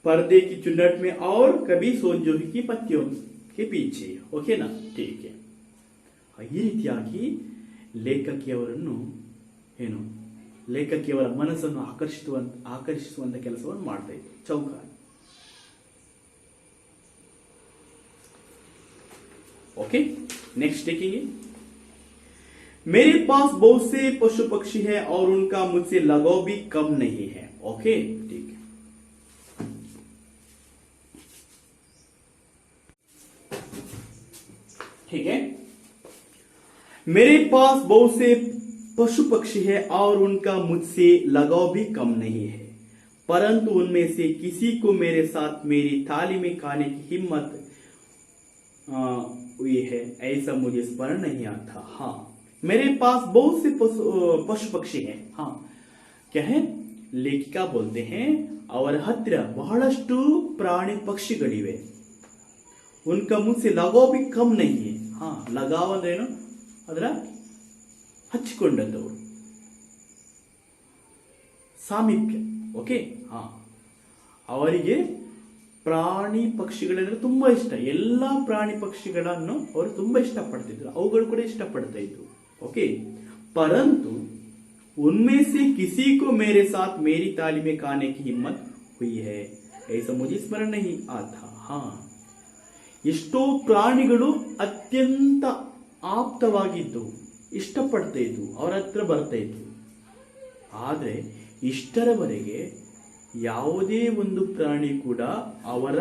पर्दे की चुन्नट में और कभी सोंजोही की पत्तियों के पीछे। ओके ना? ठीक है। ಈ ರೀತಿಯಾಗಿ ಲೇಖಕಿಯವರ ಮನಸ್ಸನ್ನು ಆಕರ್ಷಿಸುವಂತ ಕೆಲಸವನ್ನು ಮಾಡ್ತಾ ಇತ್ತು ಚೌಕಾನಿ। ओके, नेक्स्ट देखेंगे। मेरे पास बहुत से पशु पक्षी है और उनका मुझसे लगाव भी कम नहीं है। ओके, ठीक है। ठीक है, मेरे पास बहुत से पशु पक्षी है और उनका मुझसे लगाव भी कम नहीं है, परंतु उनमें से किसी को मेरे साथ मेरी थाली में खाने की हिम्मत हुई है, ऐसा मुझे स्मरण नहीं आता। हाँ, मेरे पास बहुत से पशु पक्षी हैं। हाँ, क्या है? ಲೇಖಿಕಾ बोलते हैं ಅವರ ಹತ್ತಿರ ಬಹಳಷ್ಟು ಪ್ರಾಣಿ ಪಕ್ಷಿಗಳಿವೆ। उनका मुझसे लगाव भी कम नहीं है। हाँ, लगाव ಅಂದ್ರೆ ಏನು? ಅದರ ಹಚ್ಚಿಕೊಂಡವರು, ಸಾಮೀಪ್ಯ। ಓಕೆ, ಹಾ, ಅವರಿಗೆ ಪ್ರಾಣಿ ಪಕ್ಷಿಗಳೆಂದ್ರೆ ತುಂಬಾ ಇಷ್ಟ. ಎಲ್ಲಾ ಪ್ರಾಣಿ ಪಕ್ಷಿಗಳನ್ನು ಅವರು ತುಂಬಾ ಇಷ್ಟಪಡ್ತಿದ್ರು, ಅವುಗಳು ಕೂಡ ಇಷ್ಟಪಡ್ತಾ ಇದ್ರು. ಓಕೆ, ಪರಂತು उनमें से किसी को मेरे साथ मेरी तालीम में खाने की हिम्मत हुई है ऐसा मुझे स्मरण नहीं आता. ಹಾ, ಎಷ್ಟೋ ಪ್ರಾಣಿಗಳು ಅತ್ಯಂತ ಆಪ್ತವಾಗಿದ್ದು ಇಷ್ಟಪಡ್ತಾ ಇದ್ವು, ಅವರ ಹತ್ರ ಬರ್ತಾ ಇದ್ವು. ಆದರೆ ಇಷ್ಟರವರೆಗೆ ಯಾವುದೇ ಒಂದು ಪ್ರಾಣಿ ಕೂಡ ಅವರ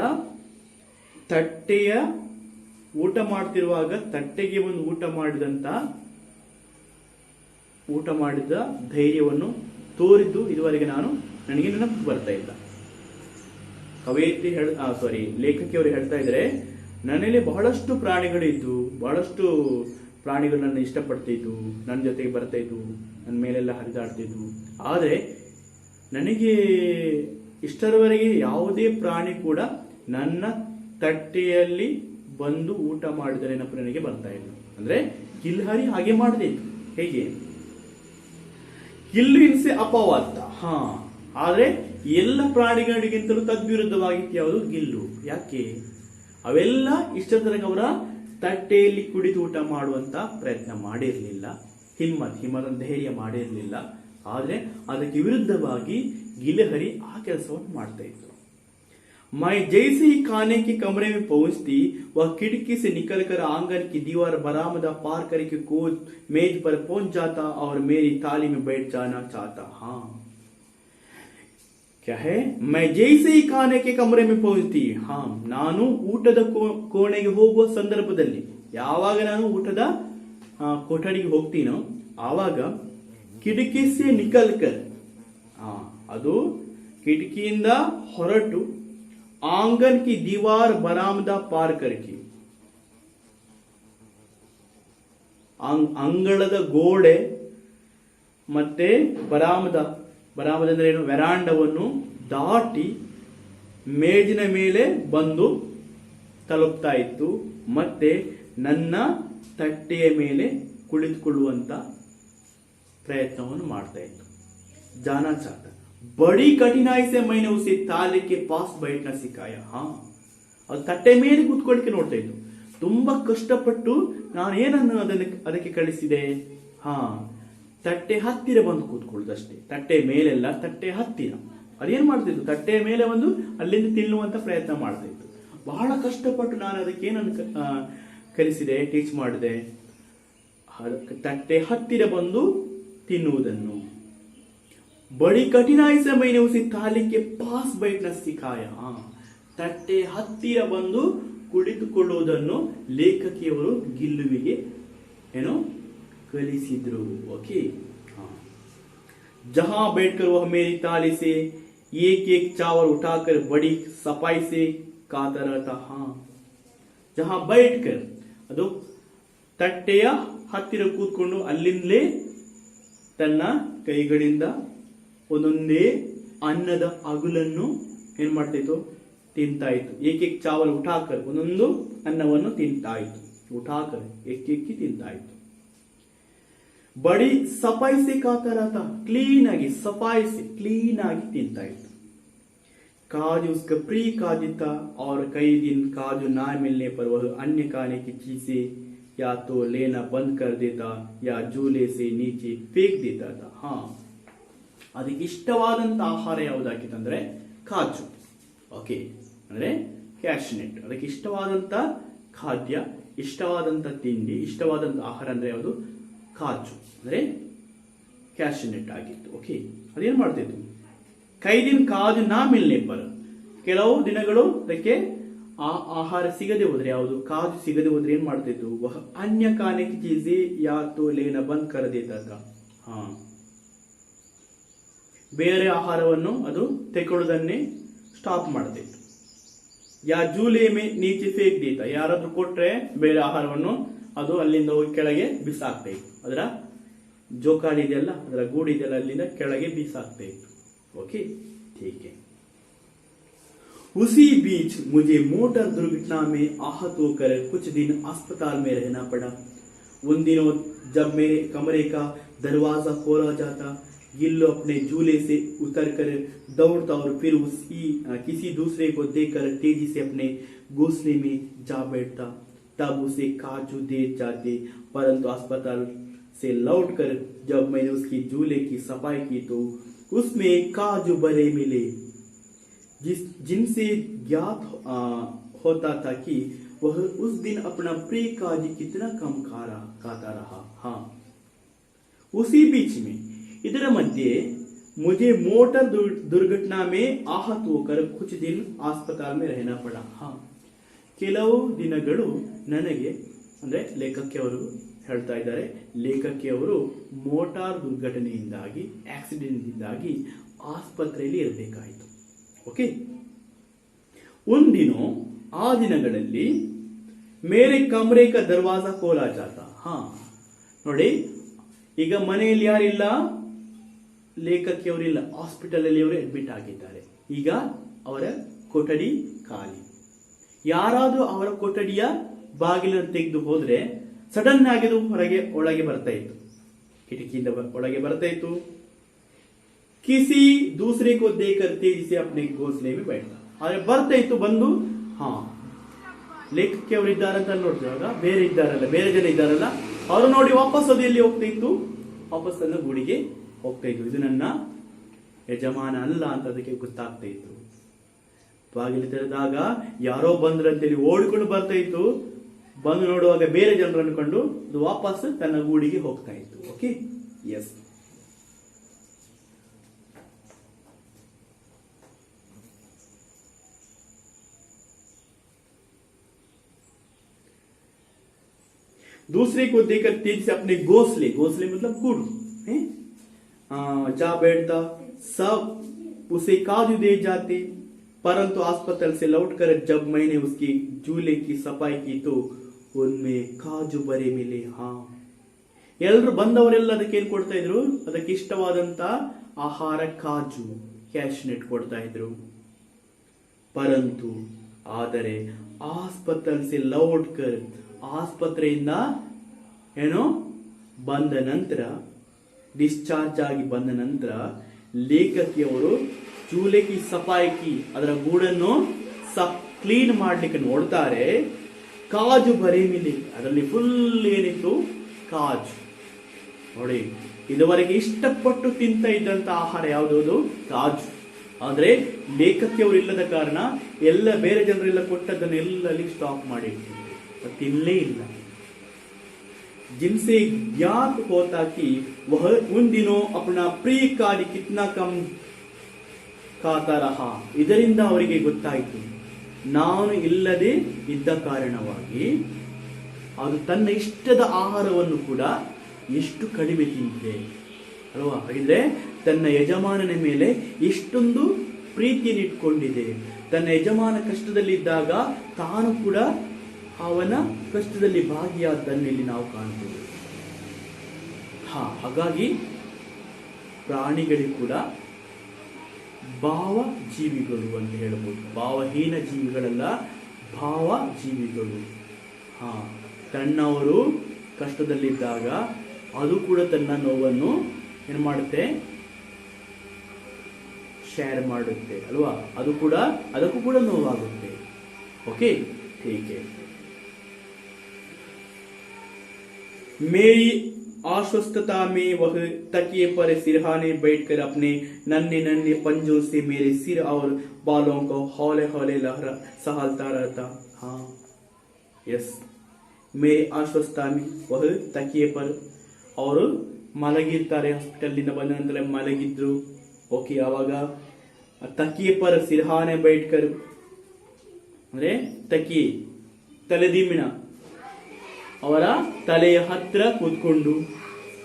ತಟ್ಟೆಯ ಊಟ ಮಾಡ್ತಿರುವಾಗ ತಟ್ಟೆಗೆ ಒಂದು ಊಟ ಮಾಡಿದ ಧೈರ್ಯವನ್ನು ತೋರಿದ್ದು ಇದುವರೆಗೆ ನನಗೆ ನೆನಪು ಬರ್ತಾ ಇಲ್ಲ. ಲೇಖಕಿಯವರು ಹೇಳ್ತಾ ಇದ್ರೆ, ನನ್ನಲ್ಲಿ ಬಹಳಷ್ಟು ಪ್ರಾಣಿಗಳಿದ್ದು, ಬಹಳಷ್ಟು ಪ್ರಾಣಿಗಳು ನನ್ನ ಇಷ್ಟಪಡ್ತಿದ್ವು, ನನ್ನ ಜೊತೆಗೆ ಬರ್ತಾ ಇದ್ವು, ನನ್ನ ಮೇಲೆಲ್ಲ ಹರಿದಾಡ್ತಿದ್ವು. ಆದರೆ ನನಗೆ ಇಷ್ಟರವರೆಗೆ ಯಾವುದೇ ಪ್ರಾಣಿ ಕೂಡ ನನ್ನ ತಟ್ಟೆಯಲ್ಲಿ ಬಂದು ಊಟ ಮಾಡಿದ ನೆನಪು ನನಗೆ ಬರ್ತಾ ಇಲ್ಲ. ಅಂದ್ರೆ ಗಿಲ್ಹರಿ ಹಾಗೆ ಮಾಡದೇ ಇತ್ತು. ಹೇಗೆ? ಗಿಲ್ಲು ಹಿಂಸೆ ಅಪವಾದ. ಹಾ, ಆದ್ರೆ ಎಲ್ಲ ಪ್ರಾಣಿಗಳಿಗಿಂತಲೂ ತದ್ವಿರುದ್ಧವಾಗಿತ್ತು ಯಾವುದು? ಗಿಲ್ಲು. ಯಾಕೆ? ಅವೆಲ್ಲ ಇಷ್ಟರವರೆಗೆ ಅವರ ತಟ್ಟೆಯಲ್ಲಿ ಕುಡಿದು ಊಟ ಮಾಡುವಂತ ಪ್ರಯತ್ನ ಮಾಡಿರಲಿಲ್ಲ, ಹಿಮ್ಮತ್ ಧೈರ್ಯ ಮಾಡಿರಲಿಲ್ಲ. ಆದ್ರೆ ಅದಕ್ಕೆ ವಿರುದ್ಧವಾಗಿ ಗಿಲಹರಿ ಆ ಕೆಲಸವನ್ನು ಮಾಡ್ತಾ ಇತ್ತು. मैं जैसे ही खाने के कमरे में पहुंचती वह खिड़की से निकलकर आंगन की दीवार बरामदा पार करके कूद मेज पर पहुंच जाता और मेरी थाली में बैठ जाना चाहता. हाँ, क्या है? मैं जैसे ही खाने के कमरे में पहुंचती, ಹಾ, ನಾನು ಊಟದ ಕೋಣೆಗೆ ಹೋಗುವ ಸಂದರ್ಭದಲ್ಲಿ, ಯಾವಾಗ ನಾನು ಊಟದ ಕೊಠಡಿಗೆ ಹೋಗ್ತೀನೋ ಆವಾಗ ಕಿಟಕಿ ಸೆ ನಿಕಲ್ಕರ್, ಅದು ಕಿಟಕಿಯಿಂದ ಹೊರಟು आंगन की दीवार बरामदा पार करके, ಅಂಗಳದ ಗೋಡೆ ಮತ್ತೆ ಬರಾಮದ ಅಂದ್ರೆ ಏನು, ವೆರಾಂಡವನ್ನು ದಾಟಿ ಮೇಜಿನ ಮೇಲೆ ಬಂದು ತಲುಪ್ತಾ ಇತ್ತು. ಮತ್ತೆ ನನ್ನ ತಟ್ಟೆಯ ಮೇಲೆ ಕುಳಿತುಕೊಳ್ಳುವಂತ ಪ್ರಯತ್ನವನ್ನು ಮಾಡ್ತಾ ಇತ್ತು. ಜಾನಾ ಚಾಹತಾ. बड़ी कठिनाई से मैंने उसे ताले के पास बैठना सिखाया. हाँ, ಅದು ತಟ್ಟೆ ಮೇಲೆ ಕೂತ್ಕೊಳ್ಳಿಕ್ಕೆ ನೋಡ್ತಾ ಇತ್ತು. ತುಂಬಾ ಕಷ್ಟಪಟ್ಟು ನಾನು ಏನನ್ನು ಅದಕ್ಕೆ ಕಳಿಸಿದೆ? ಹಾ, ತಟ್ಟೆ ಹತ್ತಿರ ಬಂದು ಕೂತ್ಕೊಳ್ಳುದಷ್ಟೇ. ತಟ್ಟೆ ಮೇಲೆಲ್ಲ, ತಟ್ಟೆ ಹತ್ತಿರ. ಅದೇನ್ ಮಾಡ್ತಿತ್ತು? ತಟ್ಟೆಯ ಮೇಲೆ ಒಂದು ಅಲ್ಲಿಂದ ತಿನ್ನುವಂತ ಪ್ರಯತ್ನ ಮಾಡ್ತಾ ಇತ್ತು. ಬಹಳ ಕಷ್ಟಪಟ್ಟು ನಾನು ಅದಕ್ಕೆ ಏನನ್ನು ಕಲಿಸಿದೆ, ಟೀಚ್ ಮಾಡಿದೆ? ತಟ್ಟೆ ಹತ್ತಿರ ಬಂದು ತಿನ್ನುವುದನ್ನು. बड़ी कठिनाई से मैंने उसे थाली के पास बैठना सिखाया. ತಟ್ಟೆ ಹತ್ತಿರ ಬಂದು ಕುಳಿತುಕೊಳ್ಳುವುದನ್ನು ಲೇಖಕಿಯವರು ಗಿಲ್ಲುವಿಗೆ ಏನು ಕಲಿಸಿದ್ರು. ಓಕೆ, जहां बैठकर वह मेरी थाली से एक एक चावल उठाकर बड़ी सफाई से खाता रहता. हाँ, जहां बैठकर, ಅದು ತಟ್ಟೆಯ ಹತ್ತಿರ ಕೂತ್ಕೊಂಡು ಅಲ್ಲಿಂದಲೇ ತನ್ನ ಕೈಗಳಿಂದ ಒಂದೊಂದೇ ಅನ್ನದ ಅಗುಲನ್ನು ಏನ್ ಮಾಡ್ತಾ ಇತ್ತು? ತಿಂತಾ ಇತ್ತು. ಏಕೇಕ್ ಚಾವಲ್ ಉಠಾಕರ್, ಒಂದೊಂದು ಅನ್ನವನ್ನು ತಿಂತಾ ಇತ್ತು. ಉಠಾಕರ್ ಏಕೇಕಿ ತಿಂತಾ ಇತ್ತು. ಬಡಿ ಸಫಾಯಿಸಿ ಕಾತರಾತ, ಕ್ಲೀನ್ ಆಗಿ, ಸಫಾಯಿಸಿ ಕ್ಲೀನ್ ಆಗಿ ತಿಂತಾ ಇತ್ತು. काज उसका प्रिय काज था और कई दिन काज ना मिलने पर वह अन्य खाने की चीजें या तो लेना बंद कर देता या झूले से नीचे फेंक देता था. हाँ, ಅದಕ್ಕೆ ಇಷ್ಟವಾದಂತ ಆಹಾರ ಯಾವುದಾಗಿತ್ತಂದ್ರೆ ಕಾಜು. ಓಕೆ, ಅಂದ್ರೆ ಕ್ಯಾಶ್ನೆಟ್. ಅದಕ್ಕೆ ಇಷ್ಟವಾದಂತ ಖಾದ್ಯ, ಇಷ್ಟವಾದಂತ ತಿಂಡಿ, ಇಷ್ಟವಾದಂತ ಆಹಾರ ಅಂದ್ರೆ ಯಾವುದು? ಕಾಜು, ಅಂದ್ರೆ ಕ್ಯಾಶ್ನೆಟ್ ಆಗಿತ್ತು. ಓಕೆ, ಅದೇನ್ ಮಾಡ್ತಿತ್ತು? ಕೈದಿನ ಕಾಜು ನಾ ಮಿಲ್ನೆ ಪರ, ಕೆಲವು ದಿನಗಳು ಅದಕ್ಕೆ ಆ ಆಹಾರ ಸಿಗದೆ ಹೋದ್ರೆ, ಯಾವುದು ಕಾಜು ಸಿಗದೆ ಹೋದ್ರೆ ಏನ್ ಮಾಡ್ತಿತ್ತು? ಅನ್ಯ ಖಾನೆ ಕಿ ಚೀಜೆ ಯಾ ತೋ ಲೇನ ಬಂದ್ ಕರ್ ದೇತಾ ಥಾ. ಹಾ, ಬೇರೆ ಆಹಾರವನ್ನು ಅದು ತೆಗೊಳ್ಳೋದನ್ನೇ ಸ್ಟಾಪ್ ಮಾಡ್ತಿತ್ತು. ಯಾ ಜೂಲೆ ಮೇ ನೀಚೆ ಫೇಕ್ ದೇತ, ಯಾರಾದ್ರೂ ಕೊಟ್ರೆ ಬೇರೆ ಆಹಾರವನ್ನು ಅದು ಅಲ್ಲಿಂದ ಹೋಗಿ ಕೆಳಗೆ ಬಿಸಾಕ್ತಾ ಇತ್ತು. ಅದರ ಜೋಕಾಲಿ ಇದೆಯಲ್ಲ, ಅದರ ಗೂಡು ಇದೆಯಲ್ಲ, ಅಲ್ಲಿಂದ ಕೆಳಗೆ ಬಿಸಾಕ್ತಾ ಇತ್ತು. ओके, ठीक है. उसी बीच मुझे मोटर दुर्घटना में आहत होकर कुछ दिन अस्पताल में रहना पड़ा. उन दिनों जब मेरे कमरे का दरवाजा खोला जाता, गिल्लो अपने झूले से उतरकर दौड़ता और फिर किसी दूसरे को देखकर तेजी से अपने घोंसले में जा बैठता। तब उसे काजू दे जाते, परंतु अस्पताल से लौटकर जब मैंने उसकी झूले की सफाई की तो उसमें काजू भरे मिले, जिनसे ज्ञात होता था कि वह उस दिन अपना प्रिय काजू कितना कम खाता रहा। हाँ, उसी बीच में ಇದರ ಮಧ್ಯೆ मुझे मोटर दुर्घटना में आहत होकर कुछ दिन अस्पताल में रहना पड़ा। हाँ, ಕೆಲವು ದಿನಗಳು ನನಗೆ ಅಂದ್ರೆ ಲೇಖಕಿಯವರು ಹೇಳ್ತಾ ಇದ್ದಾರೆ, ಲೇಖಕಿಯವರು ಮೋಟಾರ್ ದುರ್ಘಟನೆಯಿಂದಾಗಿ ಆಕ್ಸಿಡೆಂಟ್ನಿಂದಾಗಿ ಆಸ್ಪತ್ರೆಯಲ್ಲಿ ಇರಬೇಕಾಯಿತು। ಓಕೆ, उन दिनों ಆ ದಿನಗಳಲ್ಲಿ मेरे कमरे का दरवाजा खोला जाता। हाँ ನೋಡಿ, ಈಗ ಮನೆಯಲ್ಲಿ ಯಾರಿಲ್ಲ, ಲೇಖಕಿಯವರಿಲ್ಲ, ಹಾಸ್ಪಿಟಲ್ ಅಲ್ಲಿ ಅವರು ಅಡ್ಮಿಟ್ ಆಗಿದ್ದಾರೆ। ಈಗ ಅವರ ಕೊಠಡಿ ಖಾಲಿ। ಯಾರಾದ್ರೂ ಅವರ ಕೊಠಡಿಯ ಬಾಗಿಲನ್ನು ತೆಗೆದು ಹೋದ್ರೆ ಸಡನ್ ಆಗಿ ಒಳಗೆ ಬರ್ತಾ ಇತ್ತು, ಕಿಟಕಿಯಿಂದ ಒಳಗೆ ಬರ್ತಾ ಇತ್ತು। ಕಿಸಿ ದೂಸರೆ ಕೋ ದೇಕರ್ ತೇಜಿ ಸೆ ಅಪ್ನೆ ಘೋಂಸಲೆ में बैठता। ಆದ್ರೆ ಬರ್ತಾ ಇತ್ತು, ಬಂದು ಹಾ ಲೇಖಕಿಯವರು ಇದ್ದಾರಂತ ನೋಡಿದಾಗ ಬೇರೆ ಜನ ಇದ್ದಾರಲ್ಲ, ಅವರು ನೋಡಿ ವಾಪಸ್ ಅದು ಎಲ್ಲಿ ಹೋಗ್ತಾ ಇತ್ತು, ವಾಪಸ್ ತನ್ನ ಗೂಡಿಗೆ ಹೋಗ್ತಾ ಇತ್ತು। ಇದು ನನ್ನ ಯಜಮಾನ ಅಲ್ಲ ಅಂತ ಅದಕ್ಕೆ ಗೊತ್ತಾಗ್ತಾ ಇತ್ತು। ಬಾಗಿಲು ತೆರೆದಾಗ ಯಾರೋ ಬಂದ್ರಂತೇಳಿ ಓಡಿಕೊಂಡು ಬರ್ತಾ ಇತ್ತು, ಬಂದು ನೋಡುವಾಗ ಬೇರೆ ಜನರನ್ನು ಕಂಡು ಅದು ವಾಪಸ್ ತನ್ನ ಗೂಡಿಗೆ ಹೋಗ್ತಾ ಇತ್ತು। Okay, yes. दूसरे को देखकर तेजी से अपने घोंसले मतलब गूड़ है जा बैठता। सब उसे काजू दे जाते, परंतु अस्पताल से लौटकर जब मैंने उसकी झूले की सफाई की तो उनमें काजू भरे मिले। हाँ, ಎಲ್ಲರೂ ಬಂದವರೆಲ್ಲ ಅದಕ್ಕೆ ಏನು ಕೊಡ್ತಾ ಇದ್ರು, ಅದಕ್ಕೆ ಇಷ್ಟವಾದಂತ ಆಹಾರ ಕಾಜು, ಕ್ಯಾಶ್ನೆಟ್ ಕೊಡ್ತಾ ಇದ್ರು। ಪರಂತು ಆದರೆ ಆಸ್ಪತ್ರೆ से लौटकर ಆಸ್ಪತ್ರೆಯಿಂದ ಏನೋ ಬಂದ ನಂತರ, ಡಿಸ್ಚಾರ್ಜ್ ಆಗಿ ಬಂದ ನಂತರ ಲೇಖಕಿಯವರು ಚೂಲೆಕಿ ಸಫಾಯಿಕಿ ಅದರ ಗೂಡನ್ನು ಕ್ಲೀನ್ ಮಾಡ್ಲಿಕ್ಕೆ ನೋಡ್ತಾರೆ। ಕಾಜು ಬರೆ ಮಿಲಿ, ಅದರಲ್ಲಿ ಫುಲ್ ಏನಿತ್ತು, ಕಾಜು। ನೋಡಿ, ಇದುವರೆಗೆ ಇಷ್ಟಪಟ್ಟು ತಿಂತ ಇದ್ದಂತ ಆಹಾರ ಯಾವುದು, ಕಾಜು। ಆದ್ರೆ ಲೇಖಕಿಯವರು ಇಲ್ಲದ ಕಾರಣ ಎಲ್ಲ ಬೇರೆ ಜನರೆಲ್ಲ ಕೊಟ್ಟದನ್ನು ಎಲ್ಲಲ್ಲಿ ಸ್ಟಾಕ್ ಮಾಡಿ ತಿನ್ನಲೇ ಇಲ್ಲ। जिनसे ज्ञात होता कि वह उन दिनों अपना प्रिय कार्य कितना कम खाता रहा। ಇದರಿಂದ ಅವರಿಗೆ ಗೊತ್ತಾಯಿತು, ನಾನು ಇಲ್ಲದೆ ಇದ್ದ ಕಾರಣವಾಗಿ ಅದು ತನ್ನ ಇಷ್ಟದ ಆಹಾರವನ್ನು ಕೂಡ ಎಷ್ಟು ಕಡಿಮೆ ತಿಂದಿದೆ ಅಲ್ವಾ। ಹಾಗಿದ್ರೆ ತನ್ನ ಯಜಮಾನನ ಮೇಲೆ ಎಷ್ಟೊಂದು ಪ್ರೀತಿಯನ್ನು ಇಟ್ಕೊಂಡಿದೆ। ತನ್ನ ಯಜಮಾನ ಕಷ್ಟದಲ್ಲಿದ್ದಾಗ ತಾನು ಕೂಡ ಅವನ ಕಷ್ಟದಲ್ಲಿ ಭಾಗಿಯಾದ್ದನ್ನಲ್ಲಿ ನಾವು ಕಾಣ್ತೇವೆ। ಹಾಗಾಗಿ ಪ್ರಾಣಿಗಳಿಗೂ ಕೂಡ ಭಾವ ಜೀವಿಗಳು ಅಂತ ಹೇಳಬಹುದು, ಭಾವಹೀನ ಜೀವಿಗಳಲ್ಲ, ಭಾವ ಜೀವಿಗಳು। ತನ್ನವರು ಕಷ್ಟದಲ್ಲಿದ್ದಾಗ ಅದು ಕೂಡ ತನ್ನ ನೋವನ್ನು ಏನು ಮಾಡುತ್ತೆ, ಶೇರ್ ಮಾಡುತ್ತೆ ಅಲ್ವಾ, ಅದಕ್ಕೂ ಕೂಡ ನೋವಾಗುತ್ತೆ। ಓಕೆ, ठीक है। मेरी आश्वस्तता में वह तकिए पर सिरहाने बैठकर अपने नन्हे पंजों से मेरे सिर और बालों को हौले हौले सहलता रहता। हाँ, यस, मेरी आश्वस्तता में वह तकिए पर और ಮಲಗಿರ್ತಾರೆ, ಹಾಸ್ಪಿಟಲ್ ಬಂದ ನಂತರ ಮಲಗಿದ್ರು। ಓಕೆ, ಆವಾಗ ತಕಿಯೆ ಪರ ಸಿರಹಾನೆ ಬೈಟ್ಕರ್ ಅಂದ್ರೆ ತಕಿಯೆ ತಲೆದಿಮ್ಮಿನ ಅವರ ತಲೆಯ ಹತ್ರ ಕೂತ್ಕೊಂಡು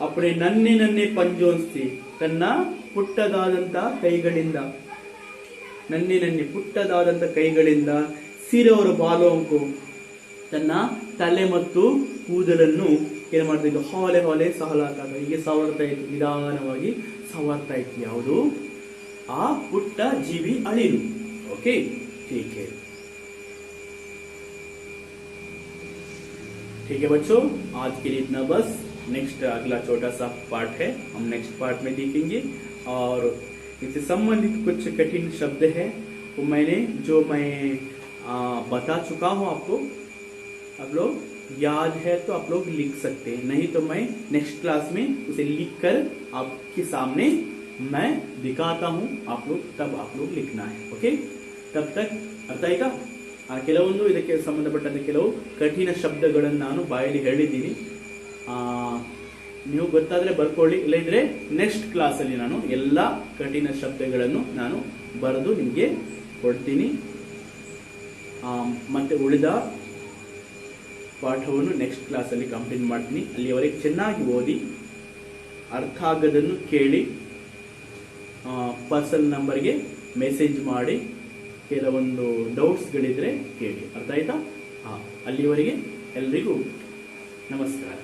ಅಪ್ಪಣೆ ನನ್ನೆ ಪಂಜೋನ್ಸಿ ತನ್ನ ಪುಟ್ಟದಾದಂತ ಕೈಗಳಿಂದ ಸಿರವರ ಬಾಲೋಂಕು ತನ್ನ ತಲೆ ಮತ್ತು ಕೂದಲನ್ನು ಏನು ಮಾಡ್ತಿದ್ದು, ಹೊಲೆ ಸಹಲಾದಾಗ ಹೀಗೆ ಸವರ್ತಾ ಇತ್ತು, ನಿಧಾನವಾಗಿ ಸವರ್ತಾ ಇತ್ತು। ಯಾವುದು, ಆ ಪುಟ್ಟ ಜೀವಿ ಅಳಿಲು। ಓಕೆ, ठीक है बच्चों, आज के लिए इतना बस। नेक्स्ट अगला छोटा सा पार्ट है, हम नेक्स्ट पार्ट में देखेंगे। और इससे संबंधित कुछ कठिन शब्द है वो मैं बता चुका हूँ आपको। आप लोग याद है तो आप लोग लिख सकते हैं, नहीं तो मैं नेक्स्ट क्लास में उसे लिख कर आपके सामने मैं दिखाता हूँ, आप लोग तब आप लोग लिखना है। ओके, तब तक ಅರ್ಥ ಆಯ್ತಾ? ಕೆಲವೊಂದು ಇದಕ್ಕೆ ಸಂಬಂಧಪಟ್ಟಂತೆ ಕೆಲವು ಕಠಿಣ ಶಬ್ದಗಳನ್ನು ನಾನು ಬಾಯಲ್ಲಿ ಹೇಳಿದ್ದೀನಿ. ನೀವು ಗೊತ್ತಾದ್ರೆ ಬರ್ಕೊಳ್ಳಿ, ಇಲ್ಲದಿದ್ರೆ ನೆಕ್ಸ್ಟ್ ಕ್ಲಾಸ್ ಅಲ್ಲಿ ನಾನು ಎಲ್ಲ ಕಠಿಣ ಶಬ್ದಗಳನ್ನು ನಾನು ಬರೆದು ನಿಮಗೆ ಕೊಡ್ತೀನಿ. ಮತ್ತೆ ಉಳಿದ ಪಾಠವನ್ನು ನೆಕ್ಸ್ಟ್ ಕ್ಲಾಸ್ ಅಲ್ಲಿ ಕಂಪ್ಲೀಟ್ ಮಾಡ್ತೀನಿ. ಅಲ್ಲಿಯವರೆಗೆ ಚೆನ್ನಾಗಿ ಓದಿ, ಅರ್ಥ ಆಗದನ್ನು ಕೇಳಿ, ಪರ್ಸನಲ್ ನಂಬರ್ಗೆ ಮೆಸೇಜ್ ಮಾಡಿ, ಕೆಲವೊಂದು ಡೌಟ್ಸ್ಗಳಿದ್ರೆ ಕೇಳಿ. ಅರ್ಥ ಆಯ್ತಾ? ಅಲ್ಲಿಯವರೆಗೆ ಎಲ್ರಿಗೂ ನಮಸ್ಕಾರ.